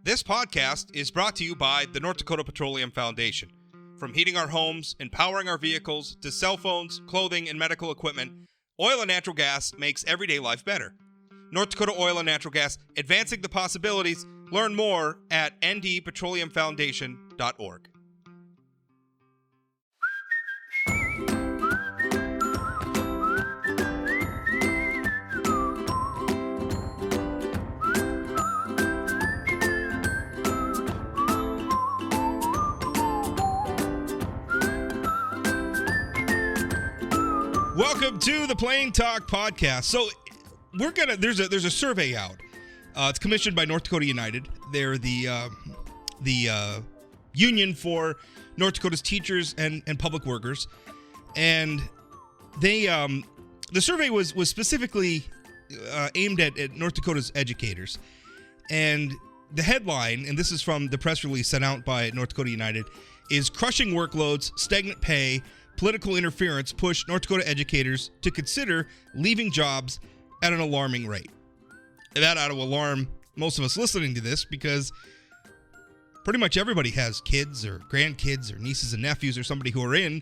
This podcast is brought to you by the North Dakota Petroleum Foundation. From heating our homes and powering our vehicles to cell phones, clothing, and medical equipment, oil and natural gas makes everyday life better. North Dakota Oil and Natural Gas, advancing the possibilities. Learn more at ndpetroleumfoundation.org. Welcome to the Plain Talk Podcast. So there's a survey out. It's commissioned by North Dakota United. They're the union for North Dakota's teachers and public workers, and they the survey was specifically aimed at North Dakota's educators. And the headline, and this is from the press release sent out by North Dakota United, is "Crushing Workloads, Stagnant Pay, Political Interference Push North Dakota Educators to Consider Leaving Jobs at an Alarming Rate." That ought to alarm most of us listening to this, because pretty much everybody has kids or grandkids or nieces and nephews or somebody who are in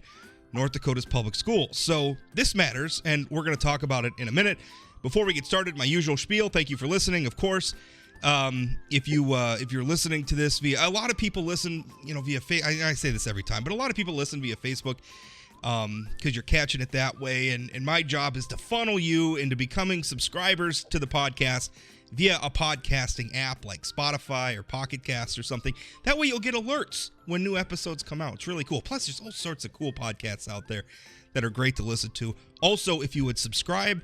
North Dakota's public schools. So this matters, and we're going to talk about it in a minute. Before we get started, my usual spiel. Thank you for listening, of course. If you're listening to this via, a lot of people listen, via I say this every time, but a lot of people listen via Facebook, because you're catching it that way. And my job is to funnel you into becoming subscribers to the podcast via a podcasting app like Spotify or Pocket Cast or something. That way you'll get alerts when new episodes come out. It's really cool. Plus, there's all sorts of cool podcasts out there that are great to listen to. Also, if you would subscribe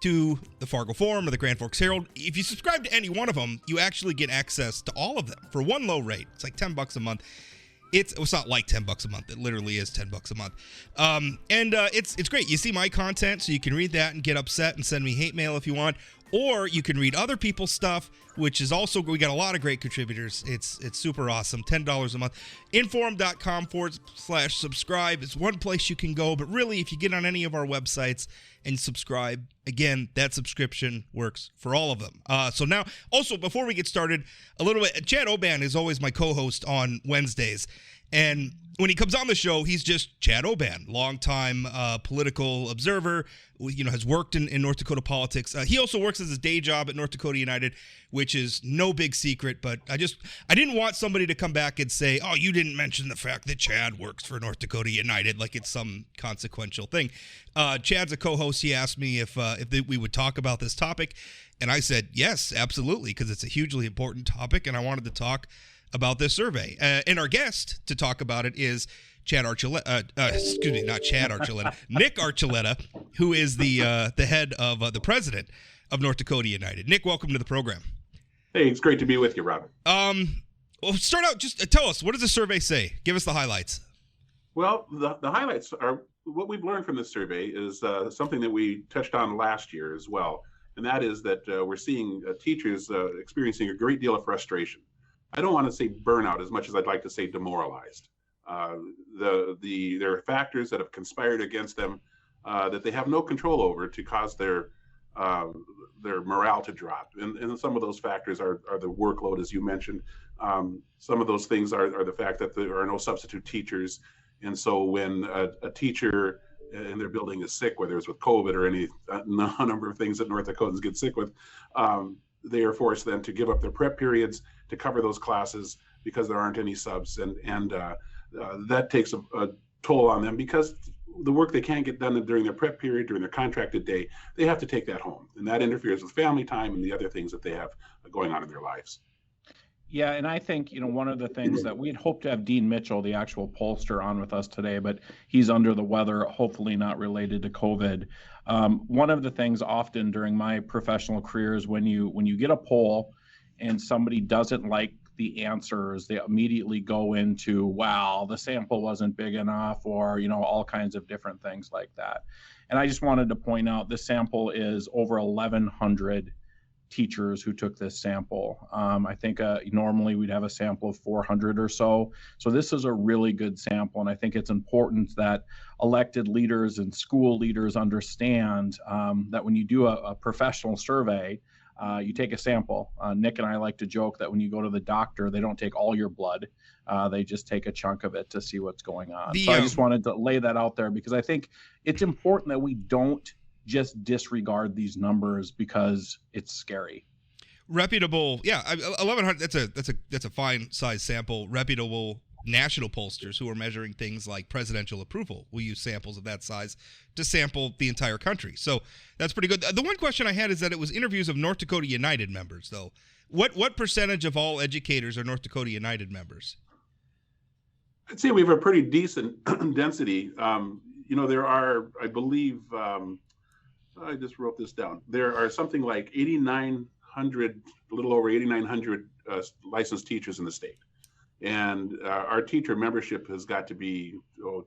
to the Fargo Forum or the Grand Forks Herald, if you subscribe to any one of them, you actually get access to all of them for one low rate. It's like $10 a month. It's not like $10 a month. It literally is $10 a month. It's great. You see my content, so you can read that and get upset and send me hate mail if you want. Or you can read other people's stuff, which is also, we got a lot of great contributors. It's super awesome. $10 a month. Inforum.com/subscribe is one place you can go. But really, if you get on any of our websites and subscribe, again, that subscription works for all of them. So now, also, before we get started, a little bit, Chad Oban is always my co-host on Wednesdays. And when he comes on the show, he's just Chad Oban, longtime political observer, has worked in North Dakota politics. He also works as his day job at North Dakota United, which is no big secret. But I didn't want somebody to come back and say, "Oh, you didn't mention the fact that Chad works for North Dakota United," like it's some consequential thing. Chad's a co-host. He asked me if we would talk about this topic, and I said yes, absolutely, because it's a hugely important topic, and I wanted to talk about this survey. And our guest to talk about it is Chad Archuleta, not Chad Archuleta, Nick Archuleta, who is the head of the president of North Dakota United. Nick, welcome to the program. Hey, it's great to be with you, Robin. Well, start out, just tell us, what does the survey say? Give us the highlights. Well, the highlights are, what we've learned from this survey is something that we touched on last year as well, and that is that we're seeing teachers experiencing a great deal of frustration. I don't want to say burnout as much as I'd like to say demoralized. There are factors that have conspired against them that they have no control over to cause their morale to drop. And some of those factors are the workload, as you mentioned. Some of those things are the fact that there are no substitute teachers. And so when a teacher in their building is sick, whether it's with COVID or any number of things that North Dakotans get sick with, they are forced then to give up their prep periods to cover those classes because there aren't any subs, and that takes a toll on them, because the work they can't get done during their prep period, during their contracted day, they have to take that home, and that interferes with family time and the other things that they have going on in their lives. Yeah, and I think, one of the things that we'd hoped to have Dean Mitchell, the actual pollster, on with us today, but he's under the weather, hopefully not related to COVID. One of the things often during my professional career is when you get a poll and somebody doesn't like the answers, they immediately go into, wow, the sample wasn't big enough, or, all kinds of different things like that. And I just wanted to point out the sample is over 1,100 teachers who took this sample. I think normally we'd have a sample of 400 or so. So this is a really good sample. And I think it's important that elected leaders and school leaders understand that when you do a professional survey, You take a sample. Nick and I like to joke that when you go to the doctor, they don't take all your blood. They just take a chunk of it to see what's going on. So I just wanted to lay that out there because I think it's important that we don't just disregard these numbers because it's scary. Reputable, 1,100. That's a fine size sample. Reputable national pollsters who are measuring things like presidential approval will use samples of that size to sample the entire country. So that's pretty good. The one question I had is that it was interviews of North Dakota United members, though. What percentage of all educators are North Dakota United members? I'd say we have a pretty decent density. There are, I believe, I just wrote this down. There are something like 8,900, a little over 8,900 licensed teachers in the state. And our teacher membership has got to be,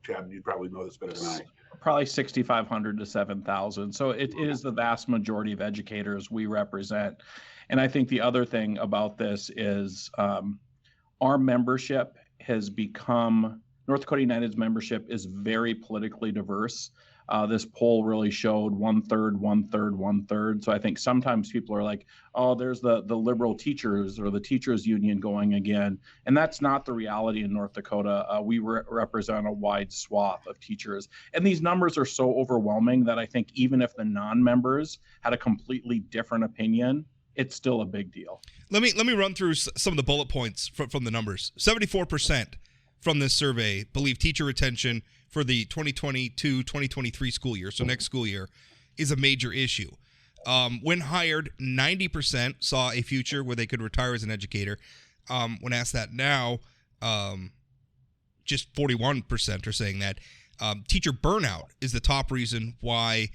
Chad, you probably know this better than I. Probably 6,500 to 7,000. So it is the vast majority of educators we represent. And I think the other thing about this is our membership has become, North Dakota United's membership is very politically diverse. This poll really showed 1/3, 1/3, 1/3. So I think sometimes people are like, oh, there's the liberal teachers or the teachers union going again. And that's not the reality in North Dakota. We represent a wide swath of teachers. And these numbers are so overwhelming that I think even if the non-members had a completely different opinion, it's still a big deal. Let me run through some of the bullet points from the numbers. 74% from this survey believe teacher retention for the 2022-2023 school year, so next school year, is a major issue. When hired, 90% saw a future where they could retire as an educator. When asked that now, just 41% are saying that. Teacher burnout is the top reason why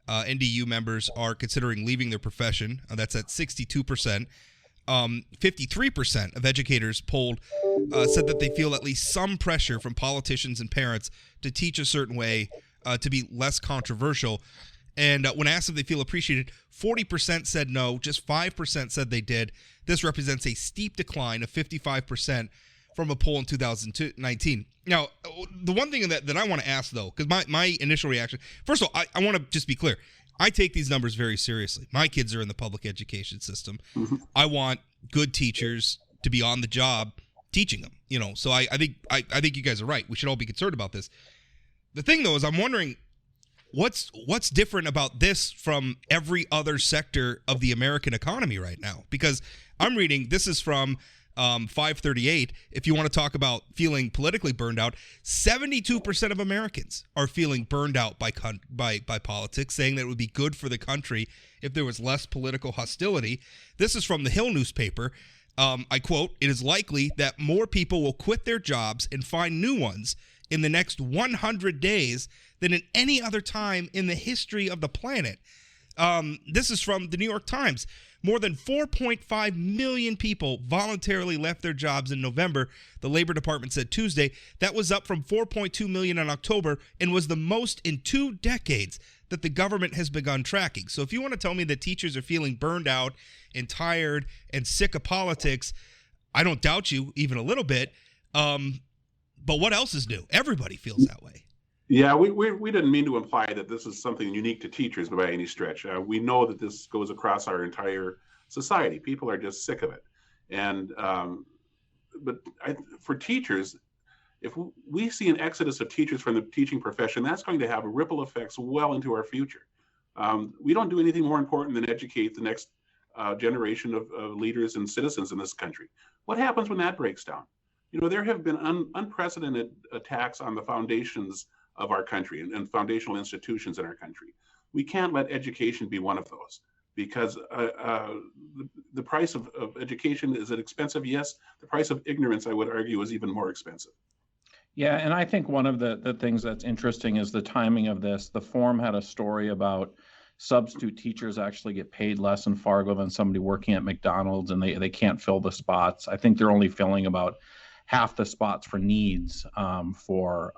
NDU members are considering leaving their profession. That's at 62%. 53% of educators polled said that they feel at least some pressure from politicians and parents to teach a certain way to be less controversial. And when asked if they feel appreciated, 40% said no, just 5% said they did. This represents a steep decline of 55% from a poll in 2019. Now, the one thing that I want to ask, though, because my initial reaction, first of all, I want to just be clear. I take these numbers very seriously. My kids are in the public education system. Mm-hmm. I want good teachers to be on the job teaching them. So I think you guys are right. We should all be concerned about this. The thing, though, is I'm wondering what's different about this from every other sector of the American economy right now? Because I'm reading, this is from 538. If you want to talk about feeling politically burned out, 72% of Americans are feeling burned out by politics, saying that it would be good for the country if there was less political hostility. This is from the Hill newspaper. I quote, "It is likely that more people will quit their jobs and find new ones in the next 100 days than in any other time in the history of the planet." This is from the New York Times. More than 4.5 million people voluntarily left their jobs in November, the Labor Department said Tuesday. That was up from 4.2 million in October and was the most in 2 decades that the government has begun tracking. So if you want to tell me that teachers are feeling burned out and tired and sick of politics, I don't doubt you even a little bit. But what else is new? Everybody feels that way. Yeah, we didn't mean to imply that this is something unique to teachers by any stretch. We know that this goes across our entire society. People are just sick of it. And for teachers, if we see an exodus of teachers from the teaching profession, that's going to have ripple effects well into our future. We don't do anything more important than educate the next generation of leaders and citizens in this country. What happens when that breaks down? There have been unprecedented attacks on the foundations of our country and foundational institutions in our country. We can't let education be one of those, because the price of education, is it expensive? Yes. The price of ignorance, I would argue, is even more expensive. Yeah, and I think one of the things that's interesting is the timing of this. The Forum had a story about substitute teachers actually get paid less in Fargo than somebody working at McDonald's, and they can't fill the spots. I think they're only filling about half the spots for needs for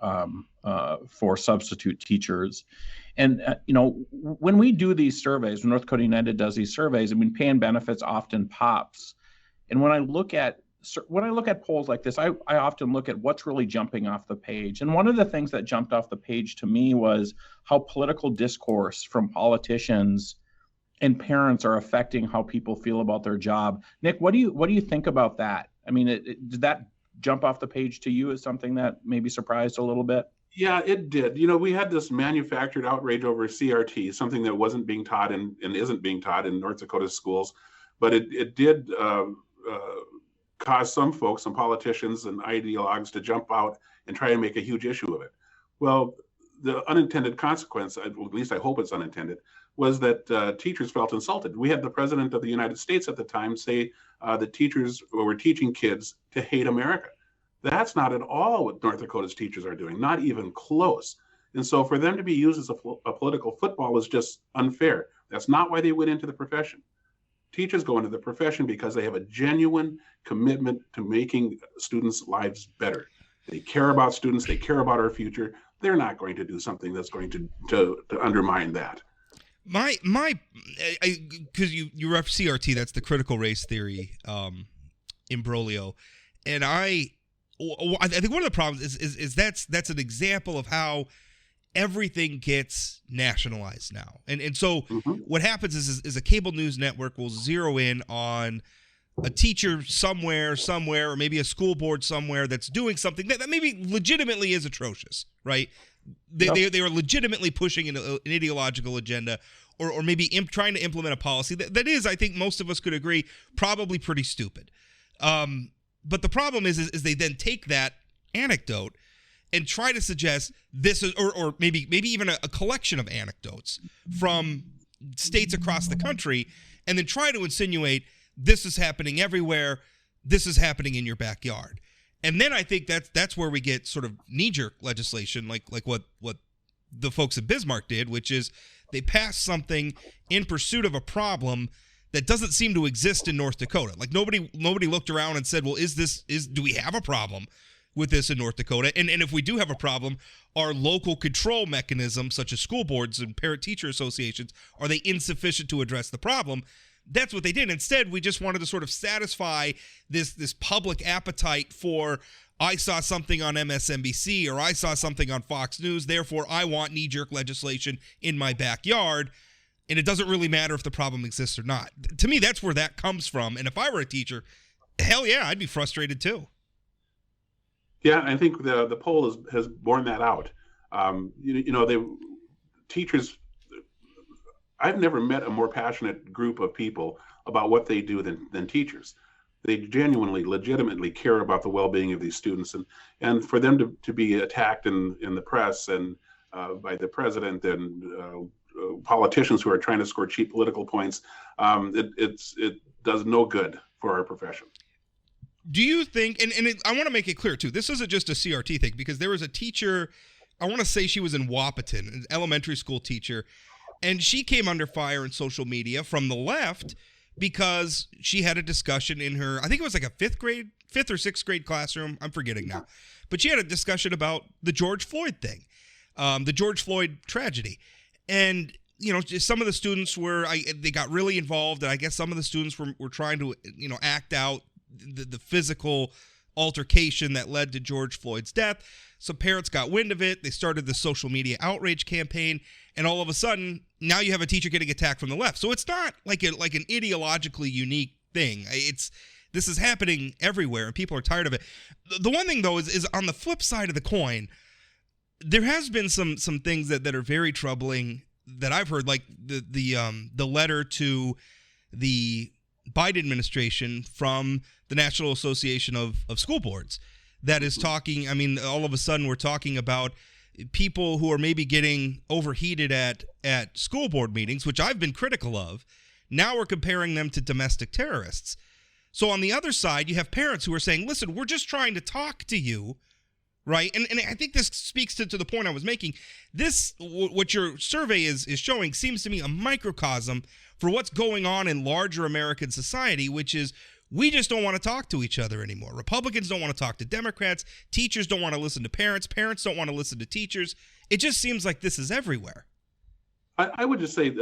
substitute teachers. And when we do these surveys, when North Dakota United does these surveys, pay and benefits often pops. And when I look at polls like this, I often look at what's really jumping off the page. And one of the things that jumped off the page to me was how political discourse from politicians and parents are affecting how people feel about their job. Nick, what do you think about that? I mean, did that jump off the page to you as something that maybe surprised a little bit? Yeah, it did. We had this manufactured outrage over CRT, something that wasn't being taught and isn't being taught in North Dakota schools, but it did cause some folks, some politicians and ideologues to jump out and try and make a huge issue of it. Well, the unintended consequence, at least I hope it's unintended, was that teachers felt insulted. We had the President of the United States at the time say that teachers were teaching kids to hate America. That's not at all what North Dakota's teachers are doing, not even close. And so for them to be used as a political football is just unfair. That's not why they went into the profession. Teachers go into the profession because they have a genuine commitment to making students' lives better. They care about students. They care about our future. They're not going to do something that's going to undermine that. Because you ref CRT, that's the critical race theory imbroglio, and I think one of the problems is that's an example of how everything gets nationalized now, and so what happens is a cable news network will zero in on a teacher somewhere, or maybe a school board somewhere that's doing something that maybe legitimately is atrocious, right? They are legitimately pushing an ideological agenda, or maybe trying to implement a policy that is, I think most of us could agree, probably pretty stupid. But the problem is they then take that anecdote and try to suggest this is, or maybe even a collection of anecdotes from states across the country, and then try to insinuate this is happening everywhere, this is happening in your backyard. And then I think that's where we get sort of knee-jerk legislation, like what the folks at Bismarck did, which is they passed something in pursuit of a problem that doesn't seem to exist in North Dakota. Like nobody looked around and said, well, do we have a problem with this in North Dakota? And if we do have a problem, are local control mechanisms such as school boards and parent-teacher associations, are they insufficient to address the problem? That's what they did. Instead, we just wanted to sort of satisfy this public appetite for, I saw something on MSNBC or I saw something on Fox News, therefore I want knee-jerk legislation in my backyard, and it doesn't really matter if the problem exists or not. To me, that's where that comes from, and if I were a teacher, hell yeah, I'd be frustrated too. Yeah, I think the poll has borne that out. Teachers, I've never met a more passionate group of people about what they do than teachers. They genuinely, legitimately care about the well-being of these students, and for them to be attacked in the press and by the president and politicians who are trying to score cheap political points, it does no good for our profession. Do you think, and I want to make it clear too, this isn't just a CRT thing, because there was a teacher, I want to say she was in Wahpeton, an elementary school teacher, and she came under fire in social media from the left because she had a discussion in her, I think it was like a fifth or sixth grade classroom, I'm forgetting now, but she had a discussion about the George Floyd thing, the George Floyd tragedy. And, some of the students they got really involved, and I guess some of the students were trying to, act out the physical altercation that led to George Floyd's death. Some parents got wind of it. They started the social media outrage campaign, and all of a sudden, now you have a teacher getting attacked from the left. So it's not like an ideologically unique thing. This is happening everywhere, and people are tired of it. The one thing, though, is on the flip side of the coin, there has been some things that are very troubling that I've heard, like the letter to the Biden administration from the National Association of School Boards that is talking, all of a sudden we're talking about people who are maybe getting overheated at school board meetings, which I've been critical of. Now we're comparing them to domestic terrorists. So on the other side, you have parents who are saying, listen, we're just trying to talk to you, right? And I think this speaks to the point I was making. What your survey is showing seems to me a microcosm for what's going on in larger American society, which is we just don't want to talk to each other anymore. Republicans don't want to talk to Democrats. Teachers don't want to listen to parents. Parents don't want to listen to teachers. It just seems like this is everywhere. I would just say,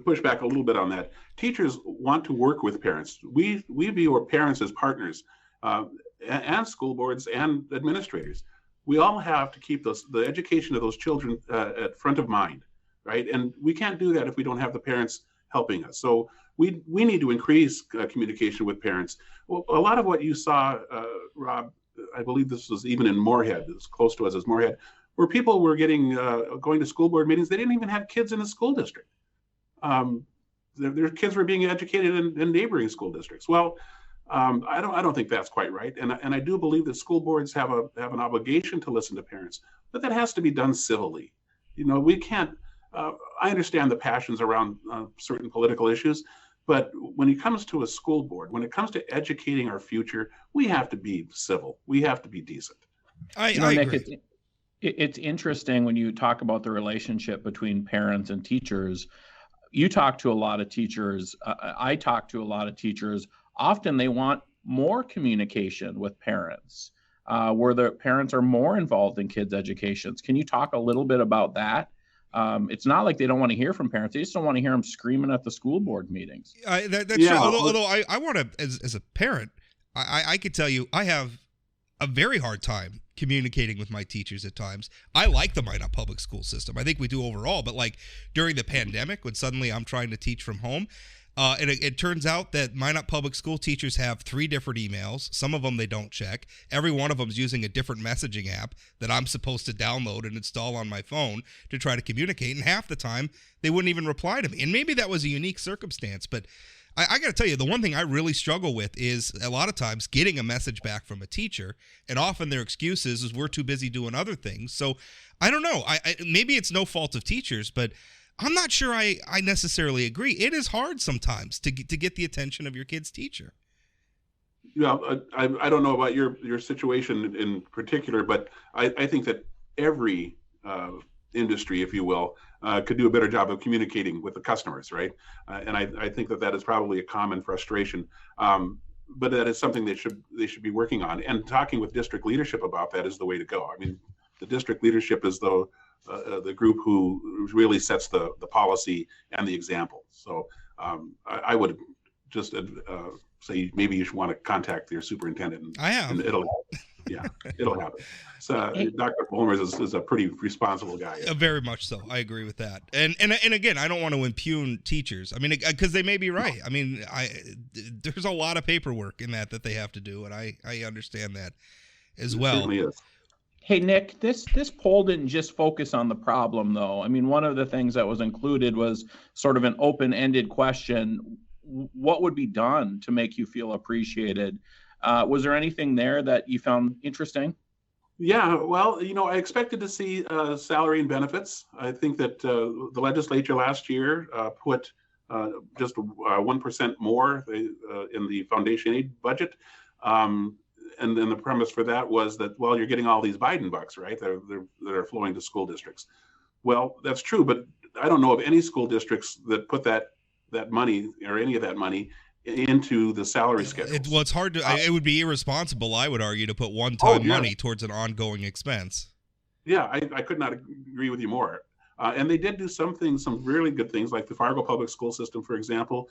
push back a little bit on that. Teachers want to work with parents. We view our parents as partners, and school boards and administrators. We all have to keep the education of those children at front of mind, right? And we can't do that if we don't have the parents helping us. So we need to increase communication with parents. Well, a lot of what you saw, Rob, I believe this was even in Moorhead, as close to us as Moorhead, where people were going to school board meetings. They didn't even have kids in the school district. Their kids were being educated in neighboring school districts. Well, I don't think that's quite right, and I do believe that school boards have an obligation to listen to parents, but that has to be done civilly. We can't. I understand the passions around certain political issues, but when it comes to a school board, when it comes to educating our future, we have to be civil. We have to be decent. I Nick, agree. it's interesting when you talk about the relationship between parents and teachers. You talk to a lot of teachers. I talk to a lot of teachers. Often they want more communication with parents, where the parents are more involved in kids' educations. Can you talk a little bit about that? It's not like they don't want to hear from parents. They just don't want to hear them screaming at the school board meetings. That's true. Although I want to, as a parent, I could tell you I have a very hard time communicating with my teachers at times. I like the Minot public school system. I think we do overall, but like during the pandemic when suddenly I'm trying to teach from home, and it turns out that Minot public school teachers have 3 different emails. Some of them they don't check. Every one of them is using a different messaging app that I'm supposed to download and install on my phone to try to communicate. And half the time they wouldn't even reply to me. And maybe that was a unique circumstance, but I got to tell you, the one thing I really struggle with is a lot of times getting a message back from a teacher, and often their excuse is we're too busy doing other things. So I don't know. Maybe it's no fault of teachers, but I'm not sure I necessarily agree. It is hard sometimes to get the attention of your kid's teacher. Yeah, I don't know about your situation in particular, but I think that every industry, if you will, could do a better job of communicating with the customers, right? And I think that is probably a common frustration, but that is something they should be working on. And talking with district leadership about that is the way to go. I mean, the district leadership is the group who really sets the policy and the example. So I would just say maybe you should want to contact your superintendent. I have. And it'll happen. So Dr. Bolmers is a pretty responsible guy. Very much so. I agree with that. And again, I don't want to impugn teachers. I mean, because they may be right. I mean, there's a lot of paperwork in that they have to do, and I understand that as well. It certainly is. Hey, Nick, this poll didn't just focus on the problem, though. I mean, one of the things that was included was sort of an open-ended question. What would be done to make you feel appreciated? Was there anything there that you found interesting? Yeah, well, I expected to see salary and benefits. I think that the legislature last year put just 1% more in the foundation aid budget. And then the premise for that was that, well, you're getting all these Biden bucks, right? That are flowing to school districts. Well, that's true, but I don't know of any school districts that put that money or any of that money into the salary schedule. It's hard to. It would be irresponsible, I would argue, to put one-time money towards an ongoing expense. Yeah, I could not agree with you more. And they did do some really good things, like the Fargo public school system, for example,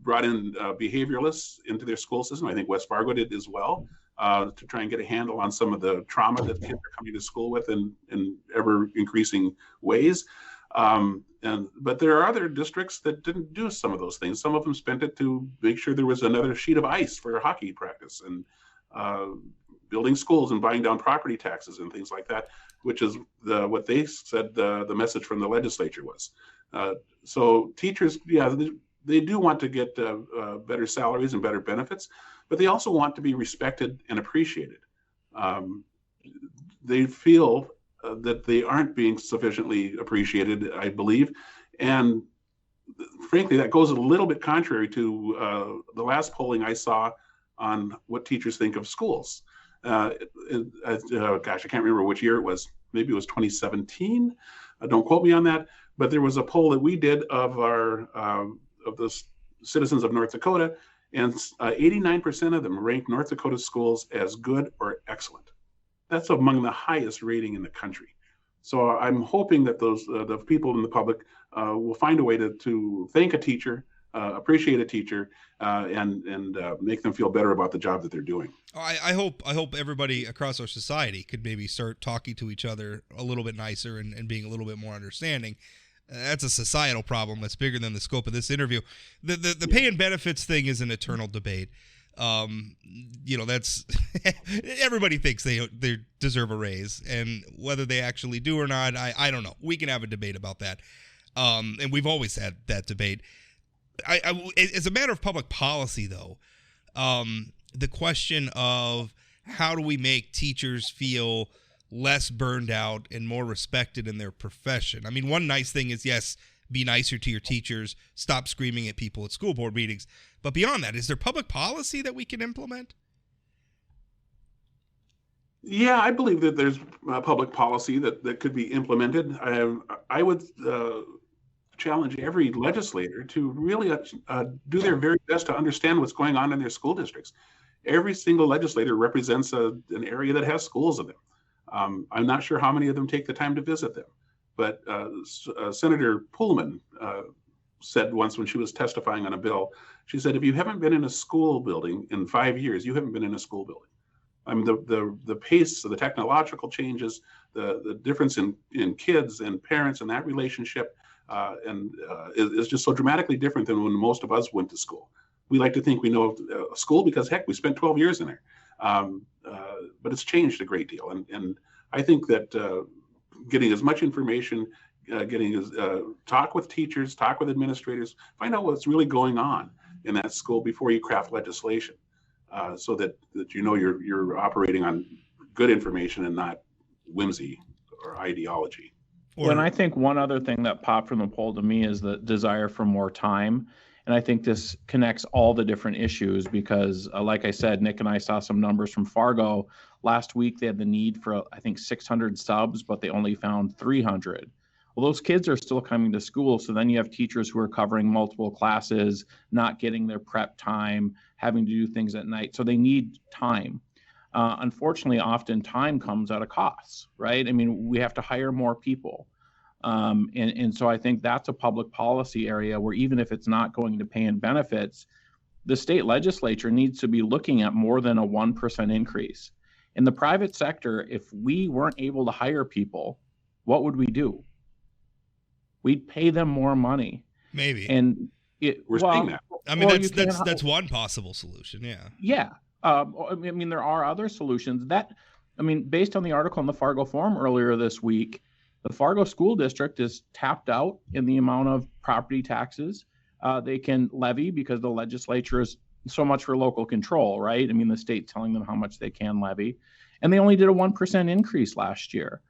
brought in behavioralists into their school system. I think West Fargo did as well, to try and get a handle on some of the trauma that kids are coming to school with in ever increasing ways. But there are other districts that didn't do some of those things. Some of them spent it to make sure there was another sheet of ice for hockey practice, and building schools and buying down property taxes and things like that, which is what they said the message from the legislature was. So teachers, they do want to get better salaries and better benefits, but they also want to be respected and appreciated. They feel that they aren't being sufficiently appreciated, I believe. And frankly, that goes a little bit contrary to the last polling I saw on what teachers think of schools. Gosh, I can't remember which year it was. Maybe it was 2017. Don't quote me on that. But there was a poll that we did of the citizens of North Dakota, and 89% of them ranked North Dakota schools as good or excellent. That's among the highest rating in the country. So I'm hoping that the people in the public will find a way to thank a teacher, appreciate a teacher, and make them feel better about the job that they're doing. I hope everybody across our society could maybe start talking to each other a little bit nicer and being a little bit more understanding. That's a societal problem that's bigger than the scope of this interview. The pay and benefits thing is an eternal debate. That's everybody thinks they deserve a raise, and whether they actually do or not, I don't know. We can have a debate about that, and we've always had that debate. As a matter of public policy, though, the question of how do we make teachers feel less burned out and more respected in their profession? I mean, one nice thing is, yes, be nicer to your teachers, stop screaming at people at school board meetings. But beyond that, is there public policy that we can implement? Yeah, I believe that there's public policy that could be implemented. I would challenge every legislator to really do their very best to understand what's going on in their school districts. Every single legislator represents an area that has schools in them. I'm not sure how many of them take the time to visit them, but Senator Pullman said once when she was testifying on a bill, she said, if you haven't been in a school building in 5 years, you haven't been in a school building. I mean, the pace of the technological changes, the difference in kids and parents and that relationship is just so dramatically different than when most of us went to school. We like to think we know school because, heck, we spent 12 years in there. But it's changed a great deal. And I think that getting as much information, talk with teachers, talk with administrators, find out what's really going on in that school before you craft legislation, so that you know you're operating on good information and not whimsy or ideology. Well, and I think one other thing that popped from the poll to me is the desire for more time. And I think this connects all the different issues because, like I said, Nick and I saw some numbers from Fargo. Last week, they had the need for, I think, 600 subs, but they only found 300. Well, those kids are still coming to school. So then you have teachers who are covering multiple classes, not getting their prep time, having to do things at night. So they need time. Unfortunately, often time comes at a cost, right? I mean, we have to hire more people. And so I think that's a public policy area where even if it's not going to pay and benefits, the state legislature needs to be looking at more than a 1% increase. In the private sector, if we weren't able to hire people, what would we do? We'd pay them more money. Maybe. And we're seeing that. I mean, that's one possible solution. Yeah. Yeah. I mean, there are other solutions based on the article in the Fargo Forum earlier this week, the Fargo School District is tapped out in the amount of property taxes they can levy because the legislature is so much for local control, right? I mean, the state telling them how much they can levy. And they only did a 1% increase last year.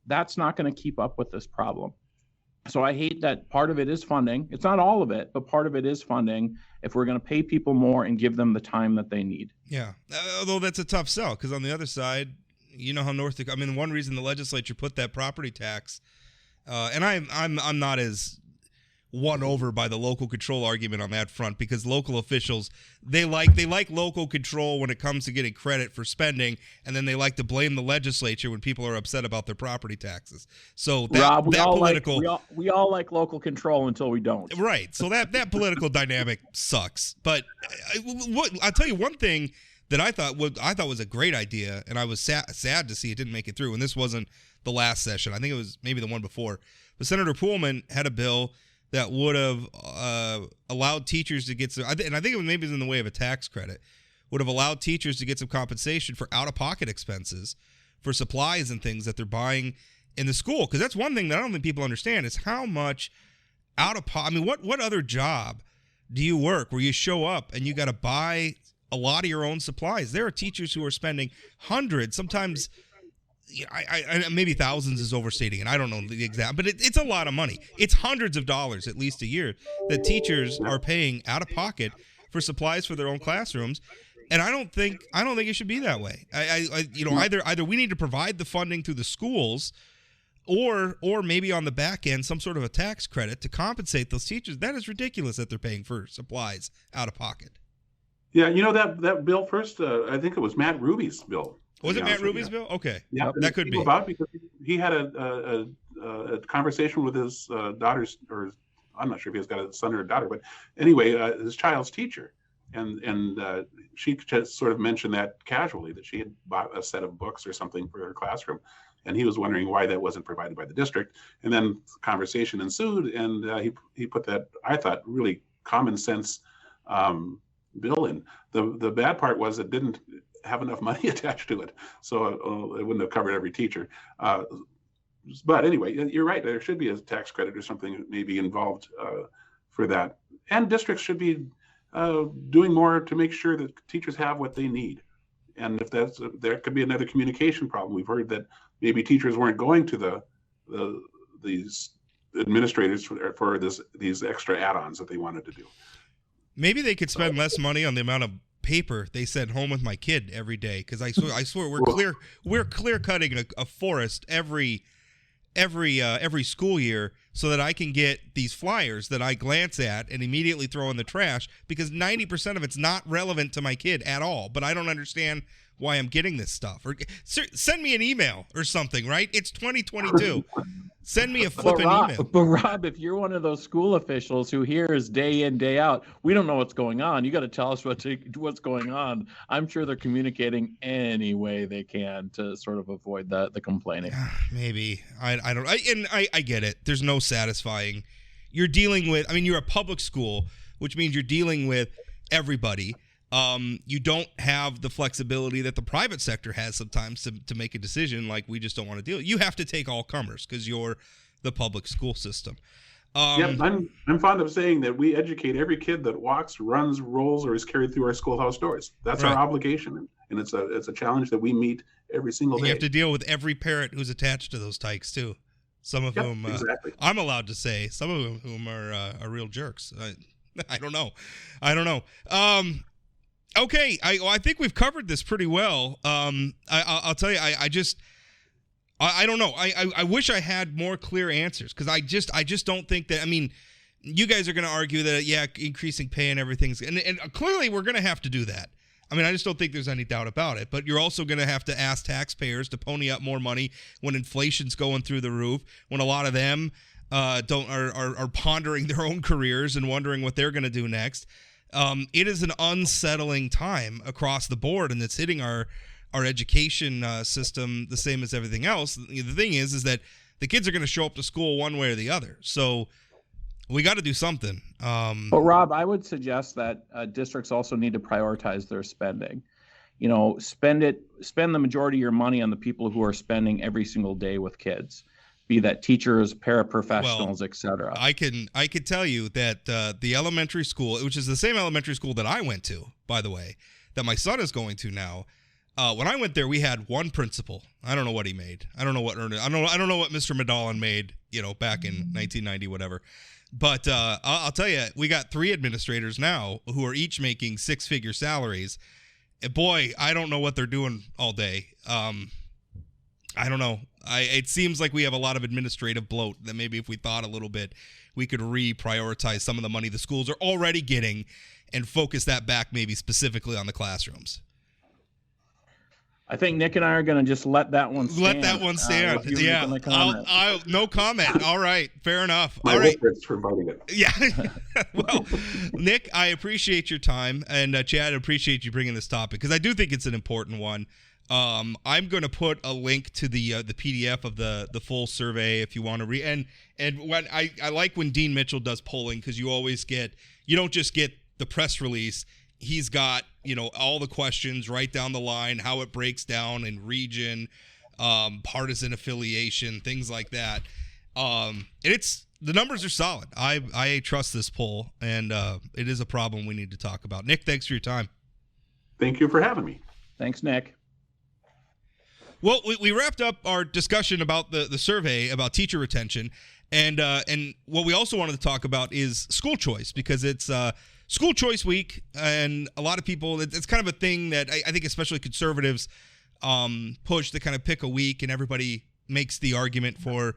That's not going to keep up with this problem. So I hate that part of it is funding. It's not all of it, but part of it is funding if we're going to pay people more and give them the time that they need. Yeah, although that's a tough sell because on the other side, you know how North Dakota. I mean, one reason the legislature put that property tax, and I'm not as won over by the local control argument on that front because local officials they like local control when it comes to getting credit for spending, and then they like to blame the legislature when people are upset about their property taxes. So that, Rob, we all like local control until we don't. Right. So that political dynamic sucks. But I'll tell you one thing that I thought was a great idea, and I was sad to see it didn't make it through. And this wasn't the last session. I think it was maybe the one before. But Senator Pullman had a bill that would have allowed teachers to get some, and I think it was maybe in the way of a tax credit, would have allowed teachers to get some compensation for out-of-pocket expenses for supplies and things that they're buying in the school. Because that's one thing that I don't think people understand is how much out-of-pocket, I mean, what other job do you work where you show up and you got to buy a lot of your own supplies? There are teachers who are spending hundreds, sometimes I maybe thousands is overstating it. I don't know the exact, but it's a lot of money. It's hundreds of dollars at least a year that teachers are paying out of pocket for supplies for their own classrooms. And I don't think it should be that way. Either we need to provide the funding through the schools, or maybe on the back end some sort of a tax credit to compensate those teachers. That is ridiculous that they're paying for supplies out of pocket. Yeah, that bill first. I think it was Matt Ruby's bill. Was it Matt Ruby's bill? Okay, yeah, that could be. About because he had a conversation with his daughter's, or I'm not sure if he's got a son or a daughter, but anyway, his child's teacher, and she just sort of mentioned that casually, that she had bought a set of books or something for her classroom. And he was wondering why that wasn't provided by the district. And then conversation ensued, and he put that, I thought, really common sense bill in. The bad part was it didn't have enough money attached to it, so it wouldn't have covered every teacher. But anyway, you're right. There should be a tax credit or something maybe involved for that. And districts should be doing more to make sure that teachers have what they need. And if there could be another communication problem. We've heard that maybe teachers weren't going to these administrators for these extra add-ons that they wanted to do. Maybe they could spend less money on the amount of paper they send home with my kid every day. Because I swear we're clear cutting a forest every school year so that I can get these flyers that I glance at and immediately throw in the trash, because 90% of it's not relevant to my kid at all. But I don't understand why I'm getting this stuff. Or send me an email or something, right? It's 2022. Send me a flipping email. But Rob, if you're one of those school officials who hears day in, day out, we don't know what's going on. You got to tell us what's going on. I'm sure they're communicating any way they can to sort of avoid the complaining. Maybe. I don't. I get it. There's no satisfying. You're dealing with, you're a public school, which means you're dealing with everybody. You don't have the flexibility that the private sector has sometimes to make a decision like we just don't want to deal. You have to take all comers because you're the public school system. I'm fond of saying that we educate every kid that walks, runs, rolls, or is carried through our schoolhouse doors. That's right. Our obligation, and it's a challenge that we meet every single day. You have to deal with every parent who's attached to those tykes too. Some of whom exactly. I'm allowed to say. Some of whom are real jerks. I don't know. Okay, I think we've covered this pretty well. I'll tell you, I don't know. I wish I had more clear answers, because I just don't think that. You guys are going to argue that increasing pay and everything's, and clearly we're going to have to do that. I just don't think there's any doubt about it. But you're also going to have to ask taxpayers to pony up more money when inflation's going through the roof, when a lot of them are pondering their own careers and wondering what they're going to do next. It is an unsettling time across the board, and it's hitting our education system the same as everything else. The thing is that the kids are going to show up to school one way or the other. So we got to do something. But Rob, I would suggest that districts also need to prioritize their spending. Spend the majority of your money on the people who are spending every single day with kids, be that teachers, paraprofessionals, etc. I can tell you that the elementary school, which is the same elementary school that I went to, by the way, that my son is going to now. When I went there, we had one principal. I don't know what he made. I don't know what Mr. Medallion made, back in 1990, whatever. But I'll tell you, we got 3 administrators now who are each making 6-figure salaries. And boy, I don't know what they're doing all day. I don't know. It seems like we have a lot of administrative bloat that maybe if we thought a little bit, we could reprioritize some of the money the schools are already getting and focus that back maybe specifically on the classrooms. I think Nick and I are going to just let that one stand. Let that one stand. I'll no comment. All right. Fair enough. My all right. For inviting it. Yeah. Well, Nick, I appreciate your time, and Chad, I appreciate you bringing this topic, because I do think it's an important one. I'm going to put a link to the PDF of the full survey if you want to read. And when I like when Dean Mitchell does polling, because you don't just get the press release. He's got, all the questions right down the line, how it breaks down in region, partisan affiliation, things like that. And the numbers are solid. I trust this poll, and it is a problem we need to talk about. Nick, thanks for your time. Thank you for having me. Thanks, Nick. Well, we wrapped up our discussion about the survey about teacher retention, and what we also wanted to talk about is school choice, because it's school choice week, and a lot of people, it's kind of a thing that I think especially conservatives push to kind of pick a week, and everybody makes the argument for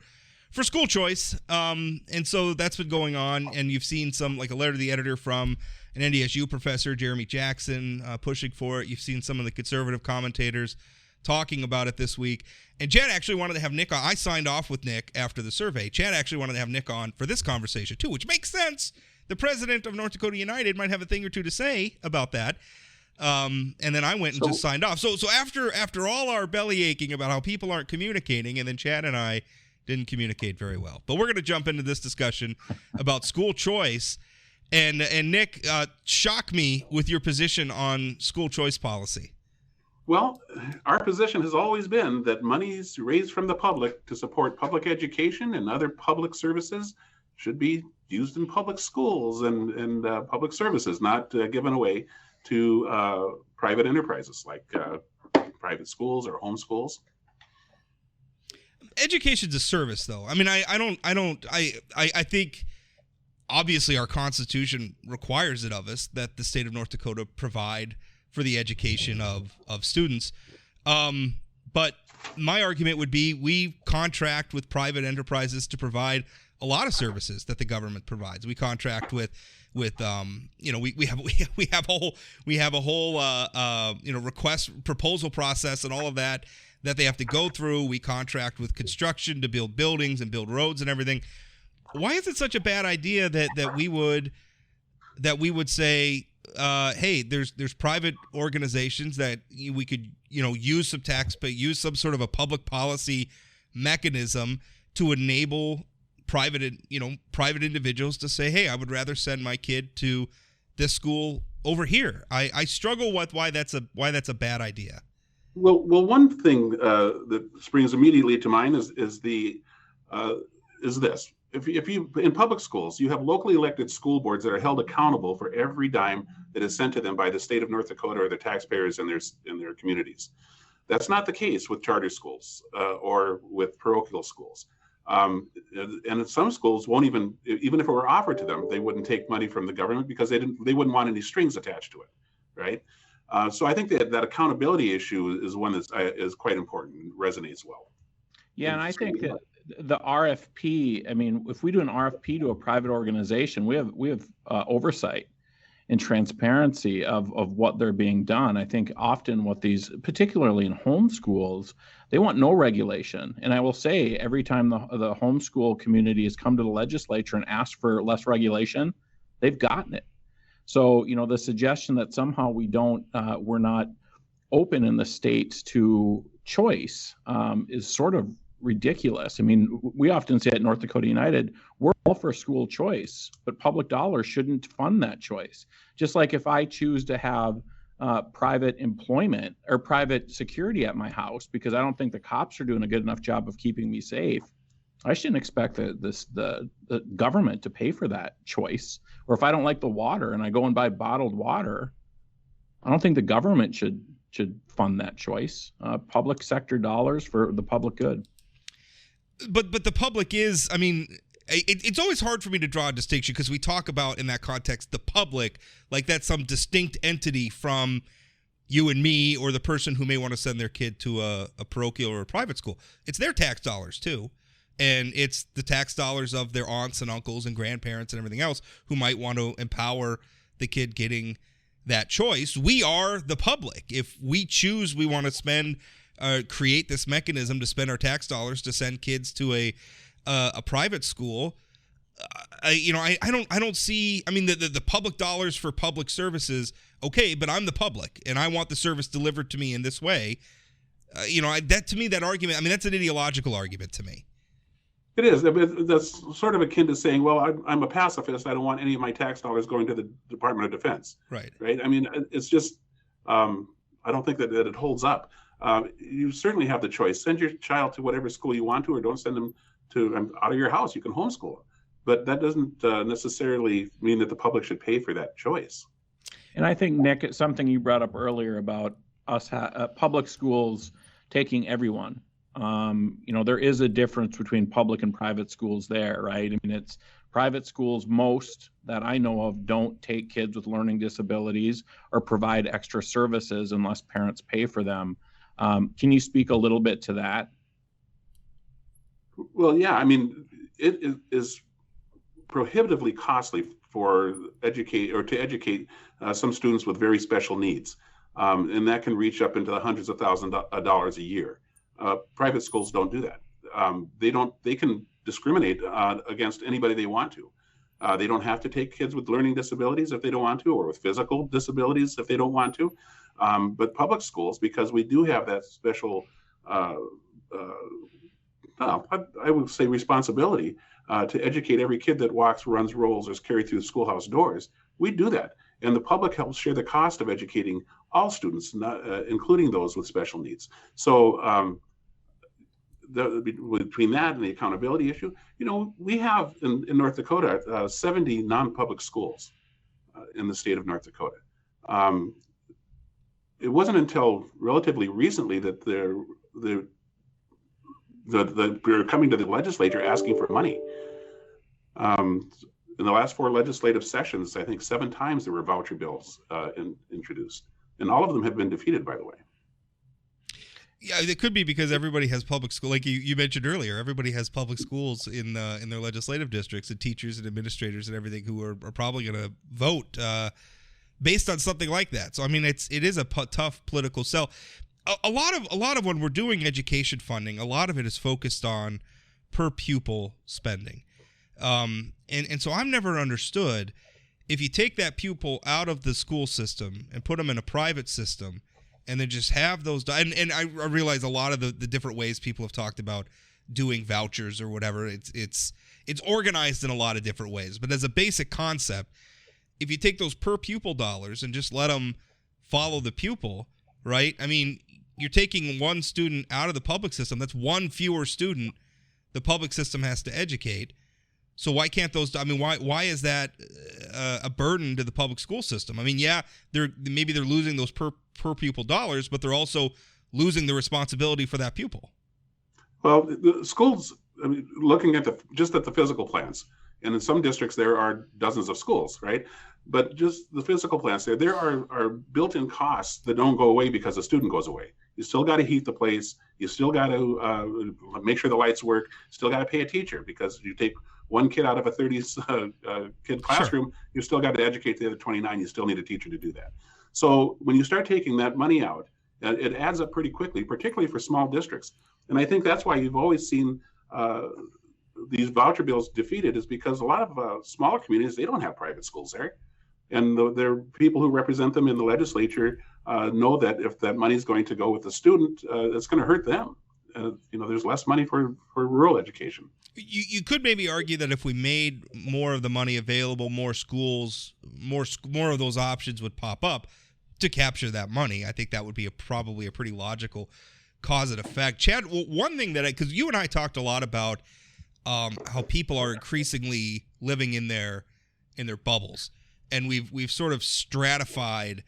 school choice. And so that's been going on, and you've seen some, like a letter to the editor from an NDSU professor, Jeremy Jackson, pushing for it. You've seen some of the conservative commentators talking about it this week. And Chad actually wanted to have Nick on. I signed off with Nick after the survey. Chad actually wanted to have Nick on for this conversation too, which makes sense. The president of North Dakota United might have a thing or two to say about that. And then I went and just signed off. So after all our belly aching about how people aren't communicating, and then Chad and I didn't communicate very well. But we're going to jump into this discussion about school choice. And Nick, shock me with your position on school choice policy. Well, our position has always been that monies raised from the public to support public education and other public services should be used in public schools and public services, not given away to private enterprises like private schools or homeschools. Education's a service, though. I mean, I think obviously our Constitution requires it of us that the state of North Dakota provide for the education of students. But my argument would be we contract with private enterprises to provide a lot of services that the government provides. We contract with we have a whole request proposal process and all of that they have to go through. We contract with construction to build buildings and build roads and everything. Why is it such a bad idea that we would say, hey, there's private organizations that we could use some sort of a public policy mechanism to enable private individuals to say, hey, I would rather send my kid to this school over here. I struggle with why that's a bad idea. Well, one thing that springs immediately to mind is this. If you in public schools, you have locally elected school boards that are held accountable for every dime that is sent to them by the state of North Dakota or the taxpayers in their communities. That's not the case with charter schools or with parochial schools. And some schools won't even if it were offered to them, they wouldn't take money from the government because they wouldn't want any strings attached to it, right? So I think that accountability issue is one that is quite important and resonates well. Yeah, and I think that the RFP, I mean, if we do an RFP to a private organization, we have oversight and transparency of what they're being done. I think often what these, particularly in homeschools, they want no regulation. And I will say every time the homeschool community has come to the legislature and asked for less regulation, they've gotten it. So, the suggestion that somehow we're not open in the states to choice is sort of ridiculous. I mean, we often say at North Dakota United, we're all for school choice, but public dollars shouldn't fund that choice. Just like if I choose to have private employment or private security at my house because I don't think the cops are doing a good enough job of keeping me safe, I shouldn't expect the government to pay for that choice. Or if I don't like the water and I go and buy bottled water, I don't think the government should fund that choice. Public sector dollars for the public good. But the public is, I mean, it's always hard for me to draw a distinction because we talk about in that context the public like that's some distinct entity from you and me or the person who may want to send their kid to a parochial or a private school. It's their tax dollars too. And it's the tax dollars of their aunts and uncles and grandparents and everything else who might want to empower the kid getting that choice. We are the public. If we choose we want to create this mechanism to spend our tax dollars to send kids to a private school, I don't see. I mean, the public dollars for public services, okay, but I'm the public and I want the service delivered to me in this way. That argument. I mean, that's an ideological argument to me. It is. That's sort of akin to saying, well, I'm a pacifist. I don't want any of my tax dollars going to the Department of Defense. Right. I mean, it's just, I don't think that it holds up. You certainly have the choice. Send your child to whatever school you want to, or don't send them out of your house. You can homeschool them. But that doesn't necessarily mean that the public should pay for that choice. And I think, Nick, it's something you brought up earlier about us public schools taking everyone. There is a difference between public and private schools there, right? I mean, it's private schools, most that I know of, don't take kids with learning disabilities or provide extra services unless parents pay for them. Can you speak a little bit to that? Well, yeah, I mean, it is prohibitively costly to educate some students with very special needs. And that can reach up into the hundreds of thousands of dollars a year. Private schools don't do that. They can discriminate against anybody they want to. They don't have to take kids with learning disabilities if they don't want to, or with physical disabilities if they don't want to. But public schools, because we do have that special, I would say, responsibility to educate every kid that walks, runs, rolls, or is carried through the schoolhouse doors. We do that. And the public helps share the cost of educating all students, including those with special needs. So between that and the accountability issue, we have in North Dakota 70 non-public schools in the state of North Dakota. It wasn't until relatively recently that they're coming to the legislature asking for money. In the last 4 legislative sessions, I think 7 times there were voucher bills introduced, and all of them have been defeated, by the way. Yeah, it could be because everybody has public school, like you mentioned earlier. Everybody has public schools in their legislative districts, and teachers and administrators and everything who are probably going to vote based on something like that. So I mean, it is a tough political sell. A lot of when we're doing education funding, a lot of it is focused on per pupil spending, and so I've never understood if you take that pupil out of the school system and put them in a private system, and then just have those. And I realize a lot of the different ways people have talked about doing vouchers or whatever. It's organized in a lot of different ways. But as a basic concept, if you take those per pupil dollars and just let them follow the pupil, right? I mean, you're taking one student out of the public system. That's one fewer student the public system has to educate. So why can't those? I mean, why is that a burden to the public school system? I mean, yeah, maybe they're losing those per pupil dollars, but they're also losing the responsibility for that pupil. Well, the schools, I mean, looking at just at the physical plans, and in some districts there are dozens of schools, right? But just the physical plans, there are built-in costs that don't go away because a student goes away. You still got to heat the place. You still got to make sure the lights work. Still got to pay a teacher, because you take one kid out of a 30 kid classroom, sure, you still got to educate the other 29. You still need a teacher to do that. So when you start taking that money out, it adds up pretty quickly, particularly for small districts. And I think that's why you've always seen these voucher bills defeated, is because a lot of smaller communities, they don't have private schools there. And their people who represent them in the legislature know that if that money is going to go with the student, it's going to hurt them. There's less money for rural education. You could maybe argue that if we made more of the money available, more schools, more of those options would pop up to capture that money. I think that would be probably a pretty logical cause and effect. Chad, one thing because you and I talked a lot about how people are increasingly living in their bubbles, and we've sort of stratified.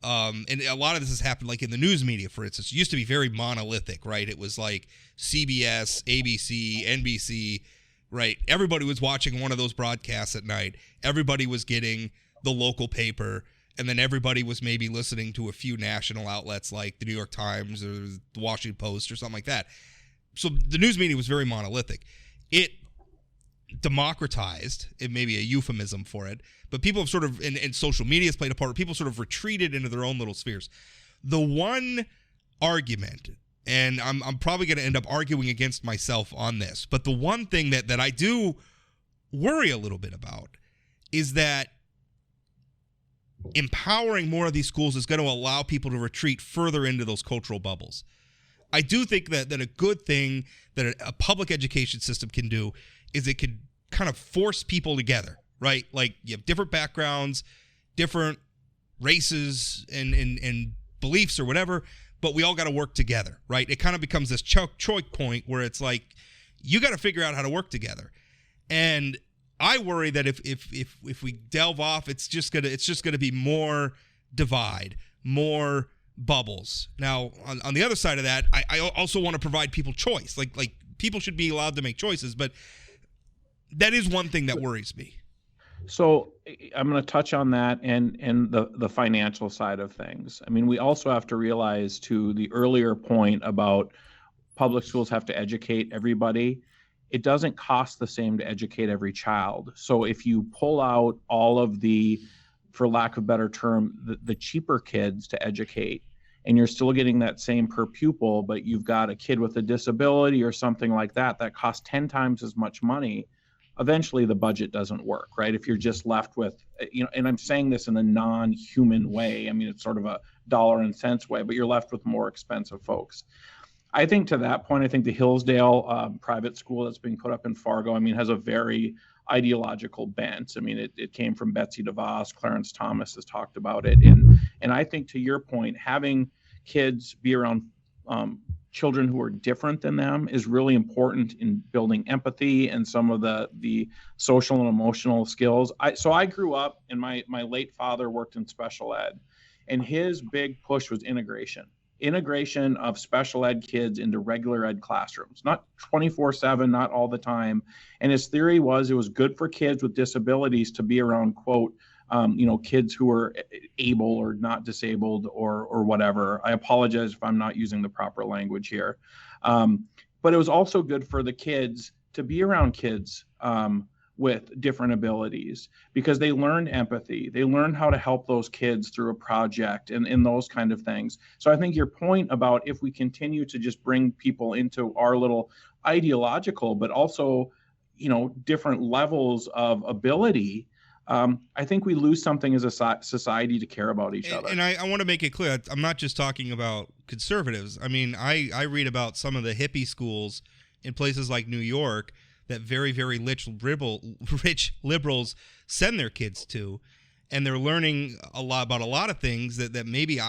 And a lot of this has happened, like in the news media, for instance. It used to be very monolithic, right? It was like CBS, ABC, NBC, right? Everybody was watching one of those broadcasts at night. Everybody was getting the local paper, and then everybody was maybe listening to a few national outlets like the New York Times or the Washington Post or something like that. So the news media was very monolithic. It democratized, it may be a euphemism for it, but people have sort of, and social media has played a part, people sort of retreated into their own little spheres. The one argument, and I'm probably going to end up arguing against myself on this, but the one thing that I do worry a little bit about is that empowering more of these schools is going to allow people to retreat further into those cultural bubbles. I do think that a good thing that a public education system can do is it could kind of force people together, right? Like, you have different backgrounds, different races and beliefs or whatever, but we all got to work together, right? It kind of becomes this choke point where it's like, you got to figure out how to work together. And I worry that if we delve off, it's just gonna be more divide, more bubbles. Now, on the other side of that, I also want to provide people choice. Like people should be allowed to make choices, but that is one thing that worries me. So I'm going to touch on that and the financial side of things. I mean, we also have to realize, to the earlier point about public schools have to educate everybody, it doesn't cost the same to educate every child. So if you pull out all of the, for lack of a better term, the cheaper kids to educate, and you're still getting that same per pupil, but you've got a kid with a disability or something like that costs 10 times as much money, eventually the budget doesn't work, right? If you're just left with, and I'm saying this in a non-human way, I mean, it's sort of a dollar and cents way, but you're left with more expensive folks. I think to that point, I think the Hillsdale private school that's being put up in Fargo, I mean, has a very ideological bent. I mean, it came from Betsy DeVos, Clarence Thomas has talked about it. And I think to your point, having kids be around children who are different than them is really important in building empathy and some of the social and emotional skills. So I grew up, and my late father worked in special ed, and his big push was integration of special ed kids into regular ed classrooms, not 24/7, not all the time. And his theory was it was good for kids with disabilities to be around, quote, kids who are able or not disabled or whatever. I apologize if I'm not using the proper language here. But it was also good for the kids to be around kids with different abilities, because they learned empathy. They learned how to help those kids through a project and those kind of things. So I think your point about if we continue to just bring people into our little ideological, but also, different levels of ability, I think we lose something as a society to care about each other. And I want to make it clear, I'm not just talking about conservatives. I mean, I read about some of the hippie schools in places like New York that very, very rich liberals send their kids to, and they're learning a lot about a lot of things that maybe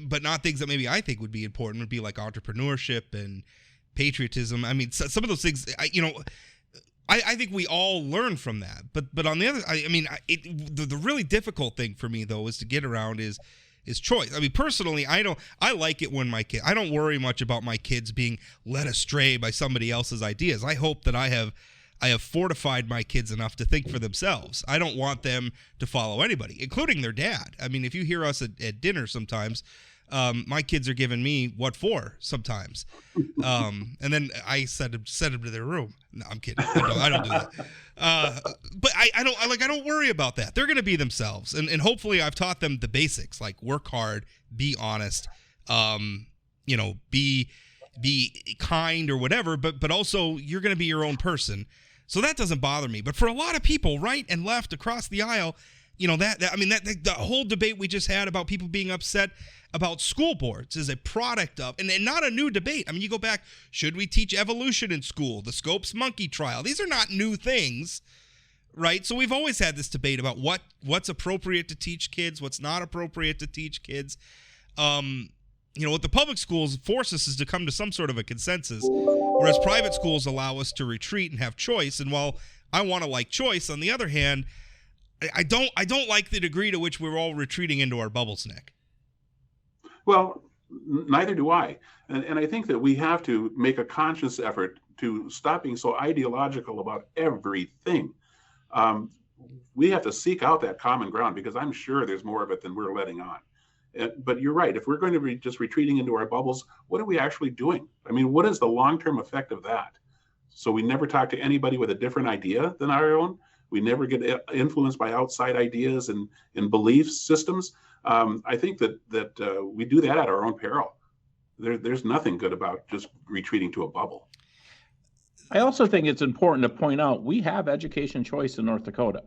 but not things that maybe I think would be important, would be like entrepreneurship and patriotism. I mean, some of those things, I think we all learn from that. But on the other, the really difficult thing for me though is to get around is choice. I mean, personally, I like it when I don't worry much about my kids being led astray by somebody else's ideas. I hope that I have fortified my kids enough to think for themselves. I don't want them to follow anybody, including their dad. I mean, if you hear us at dinner sometimes, my kids are giving me what for sometimes. And then I send them to their room. No, I'm kidding. I don't do that. But I don't worry about that. They're going to be themselves. And hopefully I've taught them the basics, like work hard, be honest, be kind or whatever, but also you're going to be your own person. So that doesn't bother me. But for a lot of people, right and left across the aisle, the whole debate we just had about people being upset about school boards is a product of, and not a new debate. I mean, you go back, should we teach evolution in school? The Scopes monkey trial. These are not new things, right? So we've always had this debate about what's appropriate to teach kids, what's not appropriate to teach kids. What the public schools force us is to come to some sort of a consensus, whereas private schools allow us to retreat and have choice. And while I want to like choice, on the other hand, I don't like the degree to which we're all retreating into our bubbles, Nick. Well, neither do I. And I think that we have to make a conscious effort to stop being so ideological about everything. We have to seek out that common ground, because I'm sure there's more of it than we're letting on. But you're right. If we're going to be just retreating into our bubbles, what are we actually doing? I mean, what is the long-term effect of that? So we never talk to anybody with a different idea than our own. We never get influenced by outside ideas and belief systems. I think that we do that at our own peril. There's nothing good about just retreating to a bubble. I also think it's important to point out we have education choice in North Dakota.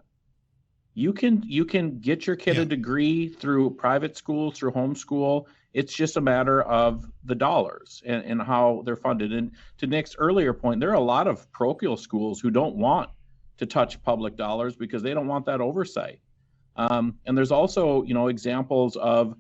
You can get your kid a degree through private schools, through homeschool. It's just a matter of the dollars and how they're funded. And to Nick's earlier point, there are a lot of parochial schools who don't want to touch public dollars because they don't want that oversight. And there's also, examples of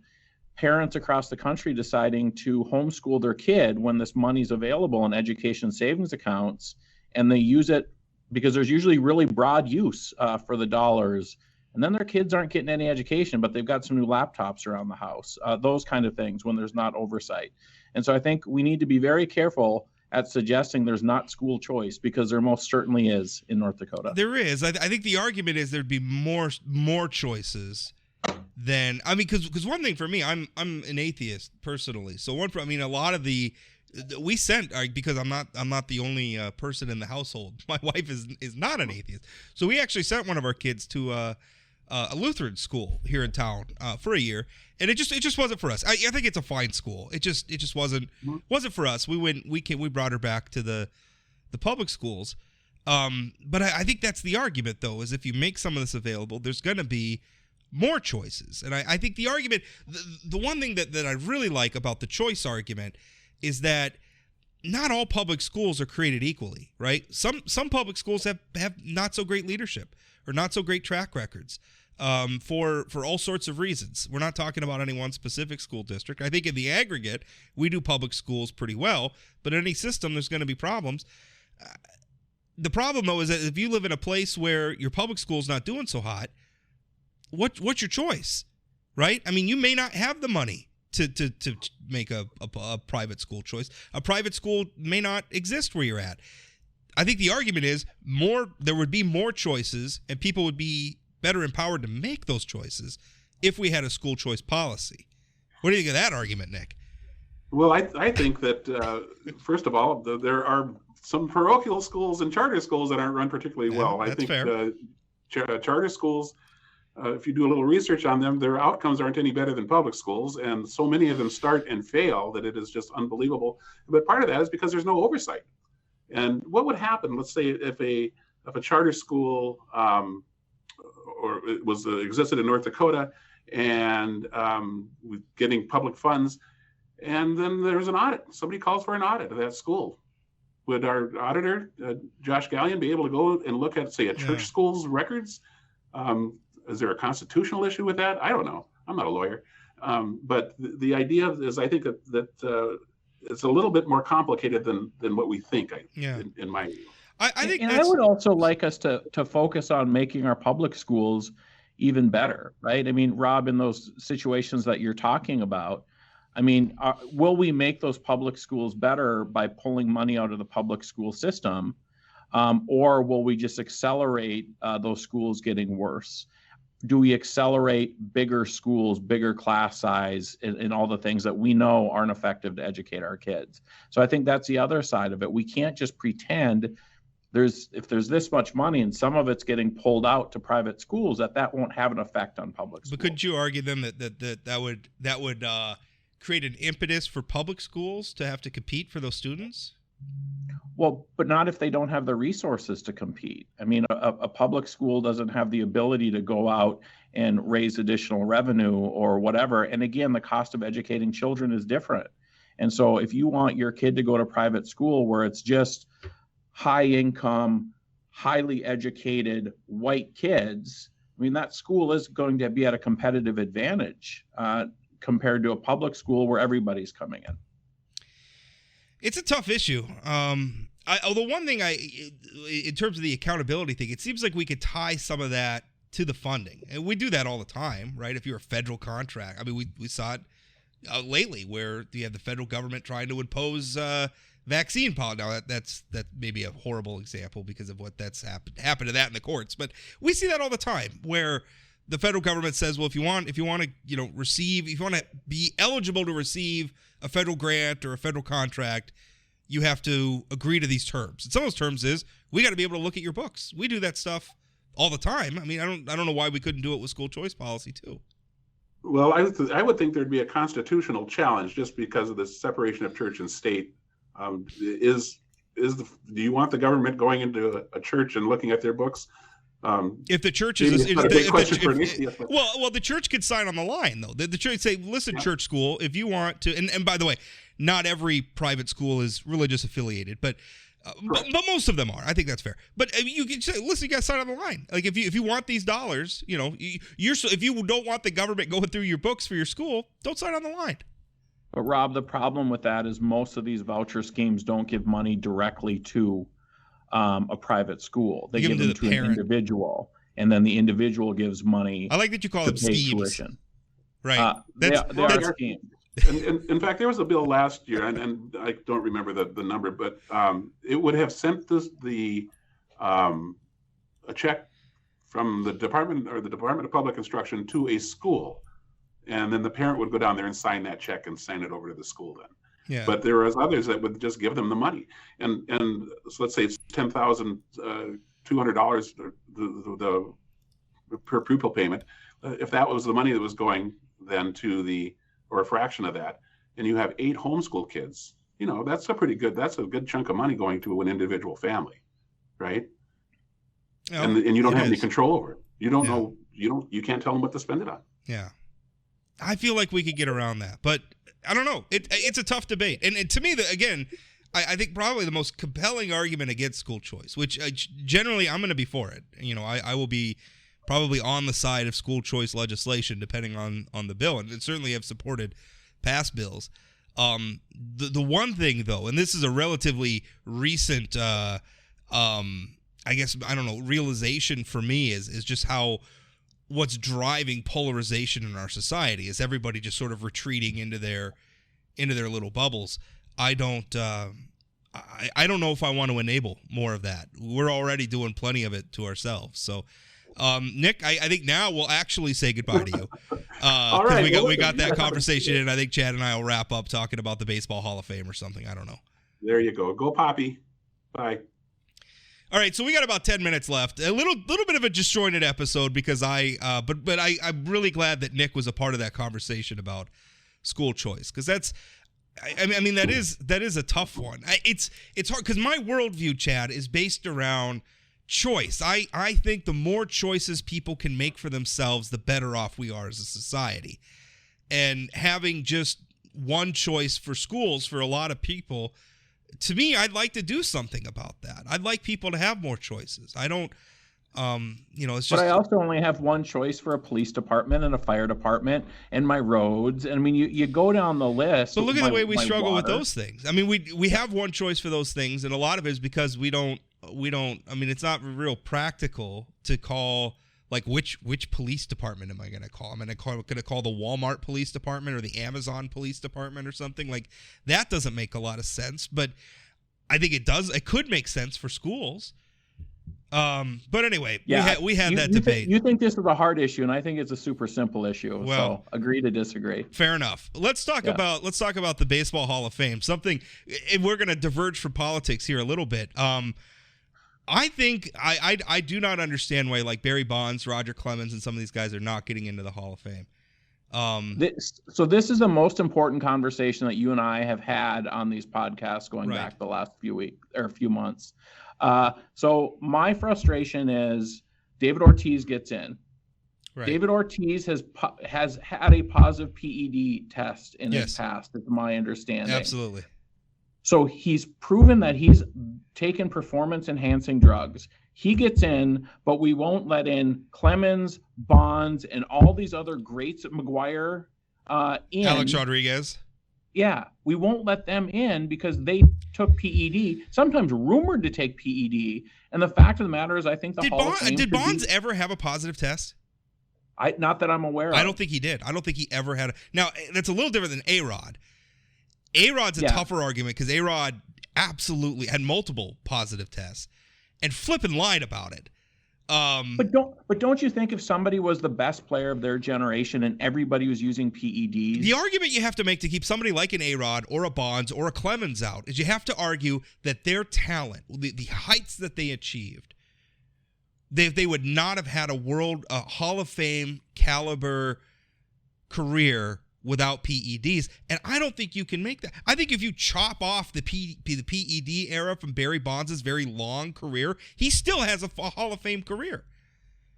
parents across the country deciding to homeschool their kid when this money's available in education savings accounts, and they use it because there's usually really broad use for the dollars. And then their kids aren't getting any education, but they've got some new laptops around the house, those kind of things when there's not oversight. And so I think we need to be very careful at suggesting there's not school choice, because there most certainly is in North Dakota. There is. I think the argument is there'd be more choices than, because one thing for me, I'm an atheist personally. So a lot of we sent, because I'm not the only person in the household. My wife is not an atheist, so we actually sent one of our kids to a Lutheran school here in town for a year, and it just wasn't for us. I think it's a fine school. It just wasn't for us. We brought her back to the public schools, But I think that's the argument, though, is if you make some of this available, there's going to be more choices. And I think the argument, the one thing that I really like about the choice argument is that not all public schools are created equally, right? Some public schools have not so great leadership or not so great track records for all sorts of reasons. We're not talking about any one specific school district. I think in the aggregate, we do public schools pretty well, but in any system, there's going to be problems. The problem, though, is that if you live in a place where your public school's not doing so hot, what's your choice, right? I mean, you may not have the money to make a private school choice. A private school may not exist where you're at. I think the argument is there would be more choices, and people would be better empowered to make those choices if we had a school choice policy. What do you think of that argument, Nick? Well, I think that, first of all, there are some parochial schools and charter schools that aren't run particularly well. I think charter schools, if you do a little research on them, their outcomes aren't any better than public schools, and so many of them start and fail that it is just unbelievable. But part of that is because there's no oversight. And what would happen, let's say, if a charter school or it was existed in North Dakota and with getting public funds, and then there's an audit. Somebody calls for an audit of that school. Would our auditor, Josh Gallion, be able to go and look at, say, a church school's records? Is there a constitutional issue with that? I don't know. I'm not a lawyer. But the idea is, I think that it's a little bit more complicated than what we think, in my view. I think I would also like us to focus on making our public schools even better, right? I mean, Rob, in those situations that you're talking about, I mean, will we make those public schools better by pulling money out of the public school system, or will we just accelerate those schools getting worse? Do we accelerate bigger schools, bigger class size, and all the things that we know aren't effective to educate our kids? So I think that's the other side of it. We can't just pretend if there's this much money and some of it's getting pulled out to private schools, that won't have an effect on public schools. But couldn't you argue then that would create an impetus for public schools to have to compete for those students? Well, but not if they don't have the resources to compete. I mean, a public school doesn't have the ability to go out and raise additional revenue or whatever. And again, the cost of educating children is different. And so if you want your kid to go to private school where it's just high income, highly educated white kids, I mean, that school is going to be at a competitive advantage compared to a public school where everybody's coming in. It's a tough issue. Although one thing in terms of the accountability thing, it seems like we could tie some of that to the funding. And we do that all the time, right? If you're a federal contract. I mean, we saw it lately where you have the federal government trying to impose vaccine policy. Now, that may be a horrible example because of what that's happened to that in the courts. But we see that all the time where the federal government says, well, if you want to be eligible to receive a federal grant or a federal contract, you have to agree to these terms. And some of those terms is we got to be able to look at your books. We do that stuff all the time. I mean, I don't know why we couldn't do it with school choice policy too. Well, I would think there'd be a constitutional challenge just because of the separation of church and state. Do you want the government going into a church and looking at their books? If the church well, the church could sign on the line though. The church say, listen, church school, if you want to, and by the way, not every private school is religious affiliated, but most of them are. I think that's fair. But you can say, listen, you got to sign on the line. Like if you want these dollars, if you don't want the government going through your books for your school, don't sign on the line. But Rob, the problem with that is most of these voucher schemes don't give money directly to a private school. They give them to an individual, and then the individual gives money. I like that you call them schemes. Tuition. Right. They are schemes. In fact, there was a bill last year, and I don't remember the number, but it would have sent a check from the Department of Public Instruction to a school, and then the parent would go down there and sign that check and sign it over to the school then. Yeah. But there was others that would just give them the money, and so let's say it's $10,200 the per pupil payment. If that was the money that was going then to or a fraction of that, and you have 8 homeschool kids, that's a good chunk of money going to an individual family. right? Oh, And you don't have any is. control over it. You don't Yeah. know. You can't tell them what to spend it on. Yeah. I feel like we could get around that, but I don't know. It's a tough debate. And to me, again, I think probably the most compelling argument against school choice, which generally I'm going to be for it. You know, I will be probably on the side of school choice legislation, depending on the bill, and certainly have supported past bills. The one thing, though, and this is a relatively recent, I guess, I don't know, realization for me is just how what's driving polarization in our society is everybody just sort of retreating into their little bubbles. I don't know if I want to enable more of that. We're already doing plenty of it to ourselves. So, Nick, I think now we'll actually say goodbye to you. All right, we got that conversation, and I think Chad and I will wrap up talking about the Baseball Hall of Fame or something. I don't know. There you go. Go Poppy. Bye. All right, so we got about 10 minutes left. A little bit of a disjointed episode because I'm really glad that Nick was a part of that conversation about school choice, because that's, I mean that is a tough one. It's hard because my worldview, Chad, is based around choice. I think the more choices people can make for themselves, the better off we are as a society. And having just one choice for schools for a lot of people, to me, I'd like to do something about that. I'd like people to have more choices. I don't, it's just. But I also only have one choice for a police department and a fire department and my roads. And I mean, you go down the list. So look at the way we struggle with water. those things. I mean, we have one choice for those things, and a lot of it is because we don't. I mean, it's not real practical to call. Like, which police department am I going to call? Am I going to call the Walmart police department or the Amazon police department or something? Like, that doesn't make a lot of sense, but I think it does. It could make sense for schools. But anyway, yeah, we had that debate. You think this is a hard issue, and I think it's a super simple issue. Well, so agree to disagree. Fair enough. Let's talk about the Baseball Hall of Fame. Something, and we're going to diverge from politics here a little bit. I think I do not understand why, like, Barry Bonds, Roger Clemens, and some of these guys are not getting into the Hall of Fame. This is the most important conversation that you and I have had on these podcasts going back the last few weeks or a few months. So my frustration is David Ortiz gets in. Right. David Ortiz has had a positive PED test in his past, is my understanding. Absolutely. So he's proven that he's taken performance-enhancing drugs. He gets in, but we won't let in Clemens, Bonds, and all these other greats at McGuire in. Alex Rodriguez. Yeah, we won't let them in because they took PED, sometimes rumored to take PED. And the fact of the matter is, I think did Bonds ever have a positive test? Not that I'm aware of. I don't think he did. I don't think he ever had. Now, that's a little different than A-Rod. A-Rod's a tougher argument because A-Rod absolutely had multiple positive tests and flipping lied about it. But don't you think if somebody was the best player of their generation and everybody was using PEDs? The argument you have to make to keep somebody like an A-Rod or a Bonds or a Clemens out is you have to argue that their talent, the heights that they achieved, they would not have had a Hall of Fame caliber career without PEDs, and I don't think you can make that. I think if you chop off the PED era from Barry Bonds' very long career, he still has a Hall of Fame career.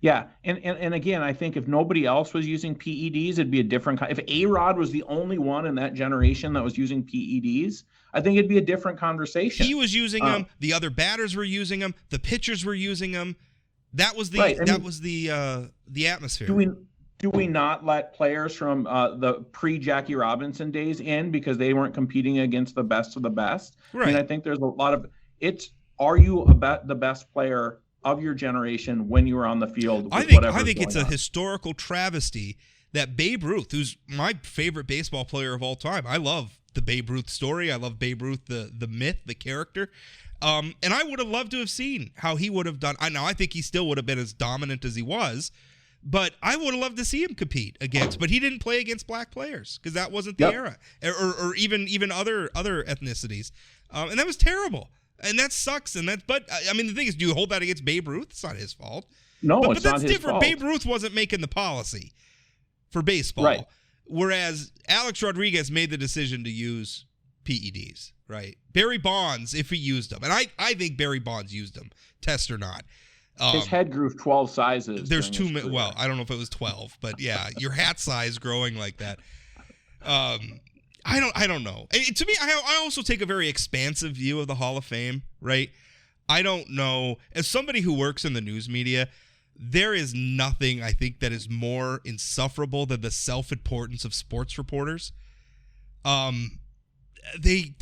Yeah, and again, I think if nobody else was using PEDs, it'd be a different. If A-Rod was the only one in that generation that was using PEDs, I think it'd be a different conversation. He was using them. The other batters were using them. The pitchers were using them. That was the the atmosphere. Do we not let players from the pre-Jackie Robinson days in because they weren't competing against the best of the best? Right. I mean, I think there's a lot of are you the best player of your generation when you were on the field? I think it's a historical travesty that Babe Ruth, who's my favorite baseball player of all time, I love the Babe Ruth story. I love Babe Ruth, the myth, the character. And I would have loved to have seen how he would have done. I think he still would have been as dominant as he was. But I would have loved to see him compete against. But he didn't play against black players because that wasn't the era, or even other ethnicities, and that was terrible. And that sucks. But I mean, the thing is, do you hold that against Babe Ruth? It's not his fault. No, but it's that's not his different. fault. Babe Ruth wasn't making the policy for baseball, right. Whereas Alex Rodriguez made the decision to use PEDs, right? Barry Bonds, if he used them, and I think Barry Bonds used them, test or not. His head grew 12 sizes. There's too many. Well, I don't know if it was 12, but yeah, your hat size growing like that. I don't know. To me, I also take a very expansive view of the Hall of Fame, right? I don't know. As somebody who works in the news media, there is nothing I think that is more insufferable than the self-importance of sports reporters. They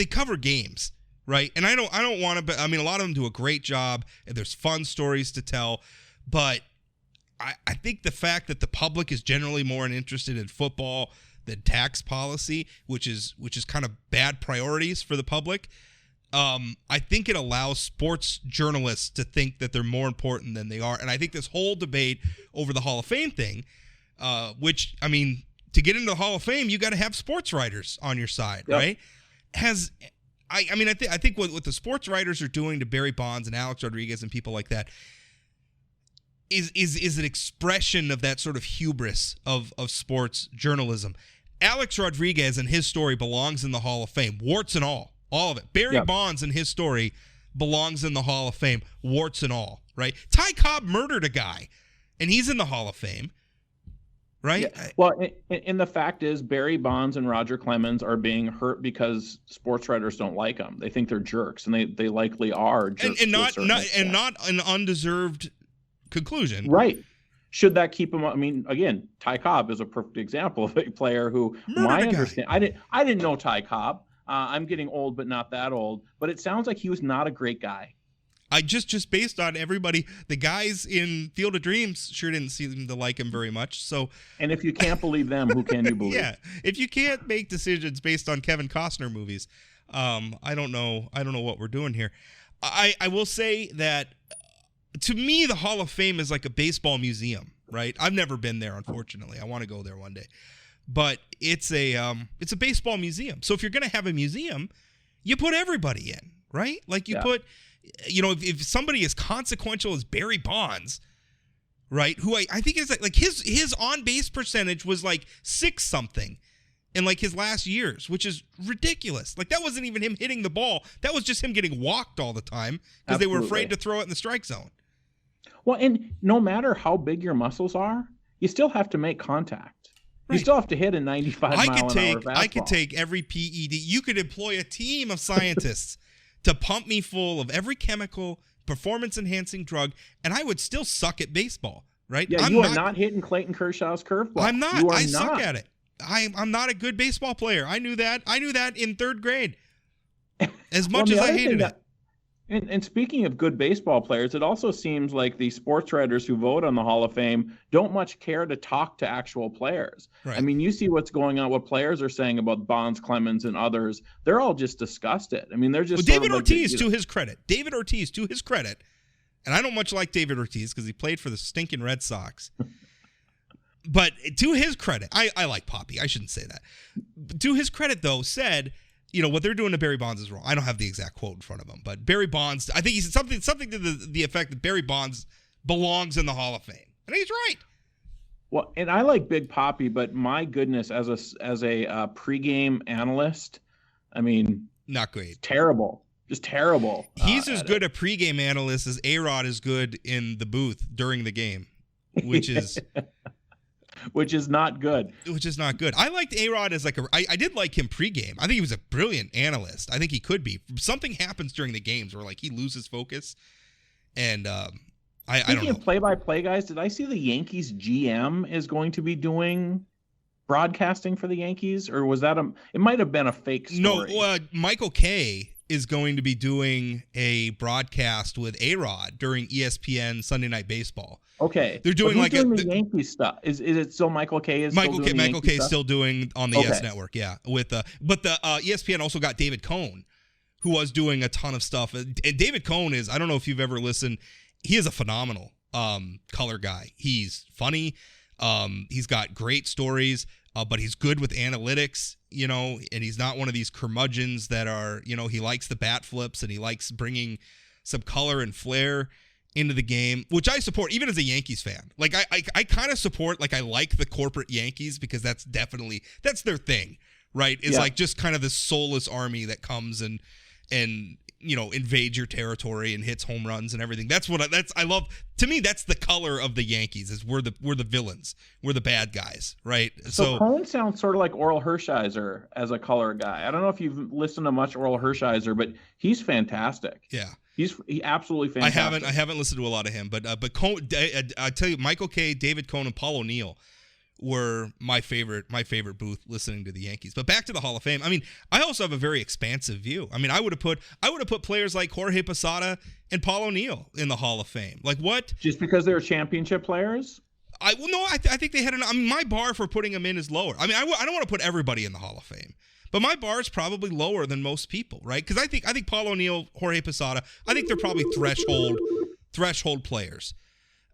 cover games, right? And I don't want to. I mean, a lot of them do a great job, and there's fun stories to tell. But I think the fact that the public is generally more interested in football than tax policy, which is kind of bad priorities for the public. I think it allows sports journalists to think that they're more important than they are. And I think this whole debate over the Hall of Fame thing, which, I mean, to get into the Hall of Fame, you got to have sports writers on your side, yep. right? I think what the sports writers are doing to Barry Bonds and Alex Rodriguez and people like that is an expression of that sort of hubris of sports journalism. Alex Rodriguez and his story belongs in the Hall of Fame, warts and all of it. Barry Bonds and his story belongs in the Hall of Fame, warts and all, right? Ty Cobb murdered a guy, and he's in the Hall of Fame, right? Yeah. Well, and the fact is, Barry Bonds and Roger Clemens are being hurt because sports writers don't like them. They think they're jerks, and they likely are jerks. And not an undeserved conclusion, right? Should that keep him? I mean, again, Ty Cobb is a perfect example of a player who, I didn't know Ty Cobb. I'm getting old, but not that old. But it sounds like he was not a great guy. I just based on everybody, the guys in Field of Dreams sure didn't seem to like him very much. So, and if you can't believe them, who can you believe? Yeah, if you can't make decisions based on Kevin Costner movies, I don't know what we're doing here. I will say that to me, the Hall of Fame is like a baseball museum, right? I've never been there, unfortunately. I want to go there one day. But it's a baseball museum. So if you're going to have a museum, you put everybody in, right? Like you put, if somebody as consequential as Barry Bonds, right? Who I think is like his on base percentage was like 6-something in like his last years, which is ridiculous. Like that wasn't even him hitting the ball. That was just him getting walked all the time because they were afraid to throw it in the strike zone. Well, and no matter how big your muscles are, you still have to make contact. Right. You still have to hit a 95 mile an hour fastball. I could take every PED. You could employ a team of scientists to pump me full of every chemical, performance-enhancing drug, and I would still suck at baseball, right? Yeah, you are not hitting Clayton Kershaw's curveball. I'm not. I suck at it. I'm not a good baseball player. I knew that. I knew that in third grade. As much as I hated it. And speaking of good baseball players, it also seems like the sports writers who vote on the Hall of Fame don't much care to talk to actual players. Right. I mean, you see what's going on, what players are saying about Bonds, Clemens, and others. They're all just disgusted. I mean, they're just David Ortiz, to his credit. David Ortiz, to his credit, and I don't much like David Ortiz because he played for the stinking Red Sox. But to his credit, I like Poppy. I shouldn't say that. To his credit, though, said, what they're doing to Barry Bonds is wrong. I don't have the exact quote in front of him, but Barry Bonds, I think he said something to the effect that Barry Bonds belongs in the Hall of Fame. And he's right. Well, and I like Big Poppy, but my goodness, as a pregame analyst, I mean, not great. Terrible. Just terrible. He's as good a pregame analyst as A-Rod is good in the booth during the game, which is which is not good. I liked A-Rod as I did like him pregame. I think he was a brilliant analyst. I think he could be. Something happens during the games where he loses focus. And I don't know. Speaking of play-by-play guys, did I see the Yankees GM is going to be doing broadcasting for the Yankees? Or was that it might have been a fake story. No, Michael Kay is going to be doing a broadcast with A-Rod during ESPN Sunday Night Baseball. Okay. They're doing the Yankees stuff. Is it still Michael Kay Michael Kay is still doing on the Yes Network, yeah. But the ESPN also got David Cohn, who was doing a ton of stuff. And David Cohn is, I don't know if you've ever listened, he is a phenomenal color guy. He's funny. He's got great stories, but he's good with analytics, and he's not one of these curmudgeons that are, he likes the bat flips and he likes bringing some color and flair into the game, which I support even as a Yankees fan. I kind of support, I like the corporate Yankees because that's their thing, right? Is like just kind of this soulless army that comes and invades your territory and hits home runs and everything. I love. To me, that's the color of the Yankees. Is we're the villains. We're the bad guys, right? So Cone sounds sort of like Oral Hershiser as a color guy. I don't know if you've listened to much Oral Hershiser, but he's fantastic. Yeah. He's absolutely fantastic. I haven't listened to a lot of him, but Cone, I tell you, Michael Kay, David Cone, and Paul O'Neill were my favorite booth listening to the Yankees. But back to the Hall of Fame. I mean, I also have a very expansive view. I mean, I would have put players like Jorge Posada and Paul O'Neill in the Hall of Fame. Like what? Just because they were championship players? I think they had my bar for putting them in is lower. I mean, I don't want to put everybody in the Hall of Fame. But my bar is probably lower than most people, right? Because I think Paul O'Neill, Jorge Posada, I think they're probably threshold players,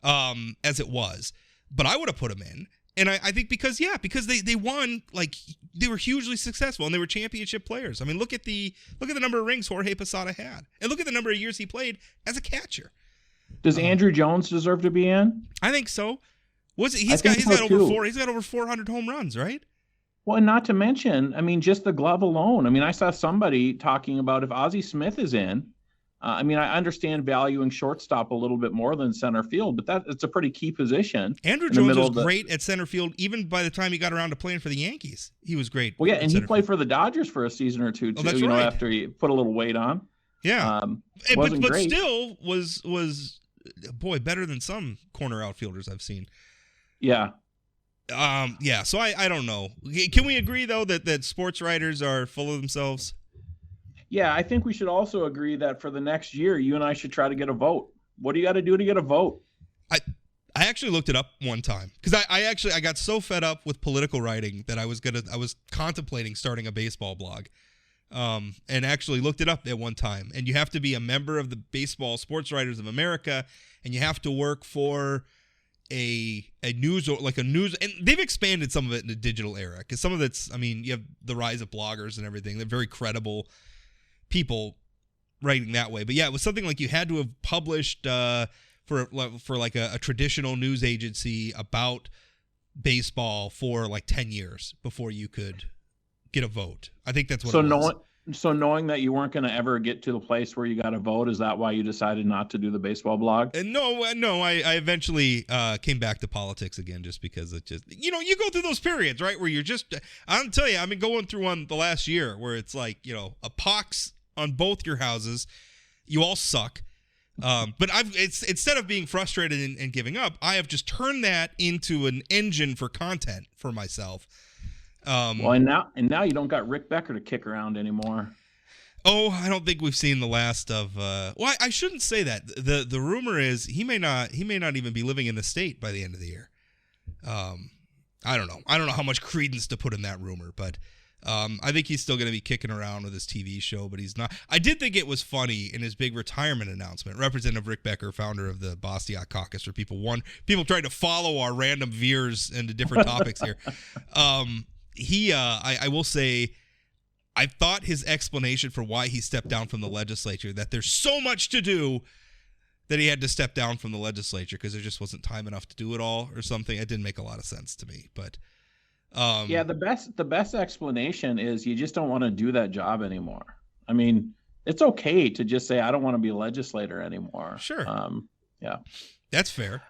as it was. But I would have put them in. And I think because they won, like they were hugely successful and they were championship players. I mean, look at the number of rings Jorge Posada had, and look at the number of years he played as a catcher. Does Andrew Jones deserve to be in? I think so. He's got over 400 home runs, right? Well, and not to mention, I mean, just the glove alone. I mean, I saw somebody talking about if Ozzie Smith is in. I mean, I understand valuing shortstop a little bit more than center field, but it's a pretty key position. Andrew Jones was great at center field, even by the time he got around to playing for the Yankees. He was great. Well, yeah, and he played for the Dodgers for a season or two, too, that's right. After he put a little weight on. Yeah. But great. Still was better than some corner outfielders I've seen. Yeah. Yeah, so I don't know. Can we agree, though, that sports writers are full of themselves? Yeah, I think we should also agree that for the next year, you and I should try to get a vote. What do you got to do to get a vote? I actually looked it up one time because I got so fed up with political writing that I was contemplating starting a baseball blog, and actually looked it up at one time. And you have to be a member of the Baseball Sports Writers of America, and you have to work for a news and they've expanded some of it in the digital era because some of it's, I mean, you have the rise of bloggers and everything. They're very credible people writing that way. But yeah, it was something like you had to have published for like a traditional news agency about baseball for like 10 years before you could get a vote. I think that's what it was. So knowing that you weren't going to ever get to the place where you got a vote, is that why you decided not to do the baseball blog? No, I eventually came back to politics again just because it just, you go through those periods, right, where you're just, I'll tell you, I've been going through one the last year where it's like, a pox on both your houses, you all suck. But instead of being frustrated and giving up, I have just turned that into an engine for content for myself. And now you don't got Rick Becker to kick around anymore. Oh, I don't think we've seen the last of. Well, I shouldn't say that. The rumor is he may not even be living in the state by the end of the year. I don't know. I don't know how much credence to put in that rumor, but I think he's still going to be kicking around with his TV show, but he's not. I did think it was funny in his big retirement announcement. Representative Rick Becker, founder of the Bastiat Caucus, where people tried to follow our random veers into different topics here. I will say, I thought his explanation for why he stepped down from the legislature, that there's so much to do that he had to step down from the legislature because there just wasn't time enough to do it all or something. It didn't make a lot of sense to me, but the best explanation is you just don't want to do that job anymore. I mean, it's okay to just say I don't want to be a legislator anymore. Sure. Yeah. That's fair.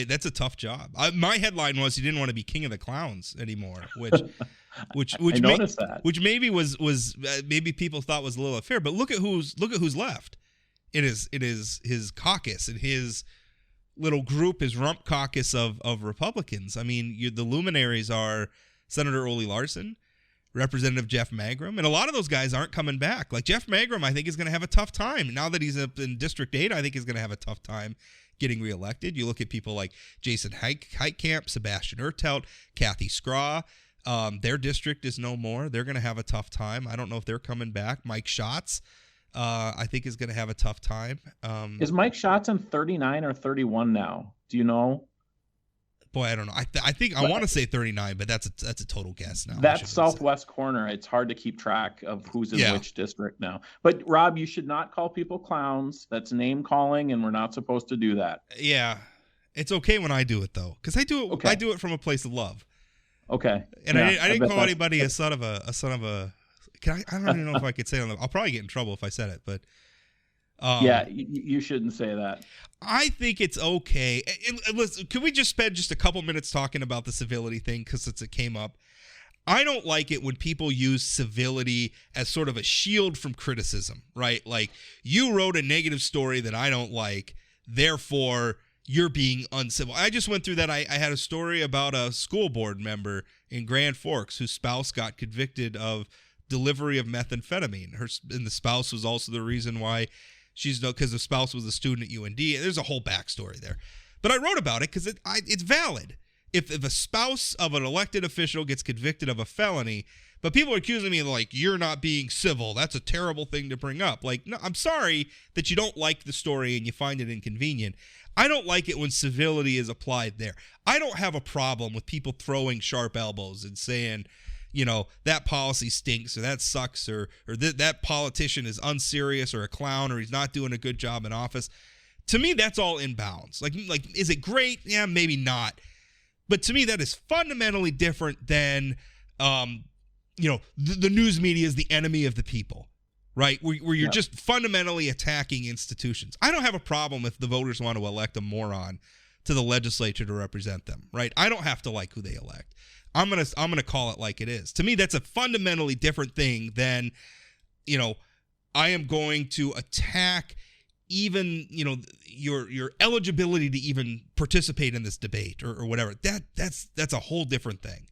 That's a tough job. My headline was he didn't want to be king of the clowns anymore, which I noticed that. Which maybe was maybe people thought was a little unfair. But look at who's left. It is his caucus and his little group, his rump caucus of Republicans. I mean, the luminaries are Senator Ole Larson, Representative Jeff Magrum, and a lot of those guys aren't coming back. Like Jeff Magrum, I think is going to have a tough time now that he's up in District 8. I think he's going to have a tough time getting reelected. You look at people like Jason Heitkamp, Sebastian Ertelt, Kathy Scraw. Their district is no more. They're going to have a tough time. I don't know if they're coming back. Mike Schatz, I think, is going to have a tough time. Is Mike Schatz in 39 or 31 now? Do you know? Boy, I don't know. I think I want to say 39, but that's a total guess now. That southwest corner, it's hard to keep track of who's in which district now. But Rob, you should not call people clowns. That's name calling, and we're not supposed to do that. Yeah, it's okay when I do it though, because I do it. Okay. I do it from a place of love. Okay. And Yeah, I didn't bet call that's- anybody a son of a I don't even know if I could say it on I'll probably get in trouble if I said it, but yeah, you shouldn't say that. I think it's okay. And listen, could we just spend just a couple minutes talking about the civility thing because it came up? I don't like it when people use civility as sort of a shield from criticism, right? Like, you wrote a negative story that I don't like, therefore you're being uncivil. I just went through that. I had a story about a school board member in Grand Forks whose spouse got convicted of delivery of methamphetamine. And the spouse was also the reason why because the spouse was a student at UND. There's a whole backstory there. But I wrote about it because it's valid. If a spouse of an elected official gets convicted of a felony, but people are accusing me of, like, you're not being civil, that's a terrible thing to bring up. Like, no, I'm sorry that you don't like the story and you find it inconvenient. I don't like it when civility is applied there. I don't have a problem with people throwing sharp elbows and saying, that policy stinks, or that sucks, or that politician is unserious, or a clown, or he's not doing a good job in office. To me, that's all in bounds. Like, is it great? Yeah, maybe not. But to me, that is fundamentally different than, the news media is the enemy of the people, right? Where you're just fundamentally attacking institutions. I don't have a problem if the voters want to elect a moron to the legislature to represent them, right? I don't have to like who they elect. I'm gonna call it like it is. To me, that's a fundamentally different thing than, I am going to attack even, your eligibility to even participate in this debate or whatever. That's a whole different thing.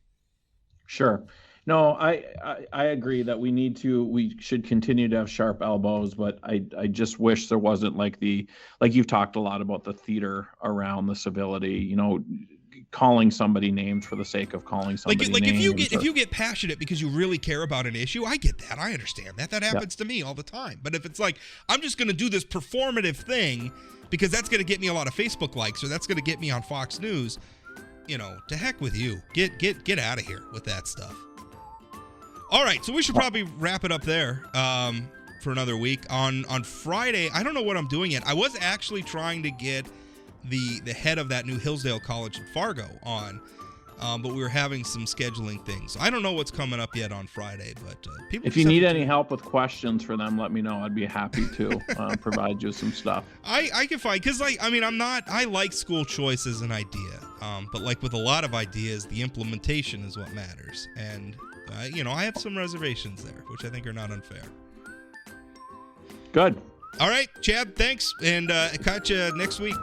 Sure. No, I agree that we should continue to have sharp elbows, but I just wish there wasn't like you've talked a lot about the theater around the civility, calling somebody names for the sake of calling somebody names. If you get passionate because you really care about an issue, I get that. I understand that. That happens to me all the time. But if it's like, I'm just going to do this performative thing because that's going to get me a lot of Facebook likes, or that's going to get me on Fox News, to heck with you. Get out of here with that stuff. All right, so we should probably wrap it up there for another week. On Friday, I don't know what I'm doing yet. I was actually trying to get the head of that new Hillsdale College in Fargo on, but we were having some scheduling things. I don't know what's coming up yet on Friday, but people. If you need any help with questions for them, let me know. I'd be happy to provide you some stuff. I can find, because I like school choice as an idea, but like with a lot of ideas, the implementation is what matters, and I have some reservations there, which I think are not unfair. Good. All right, Chad, thanks, and catch you next week.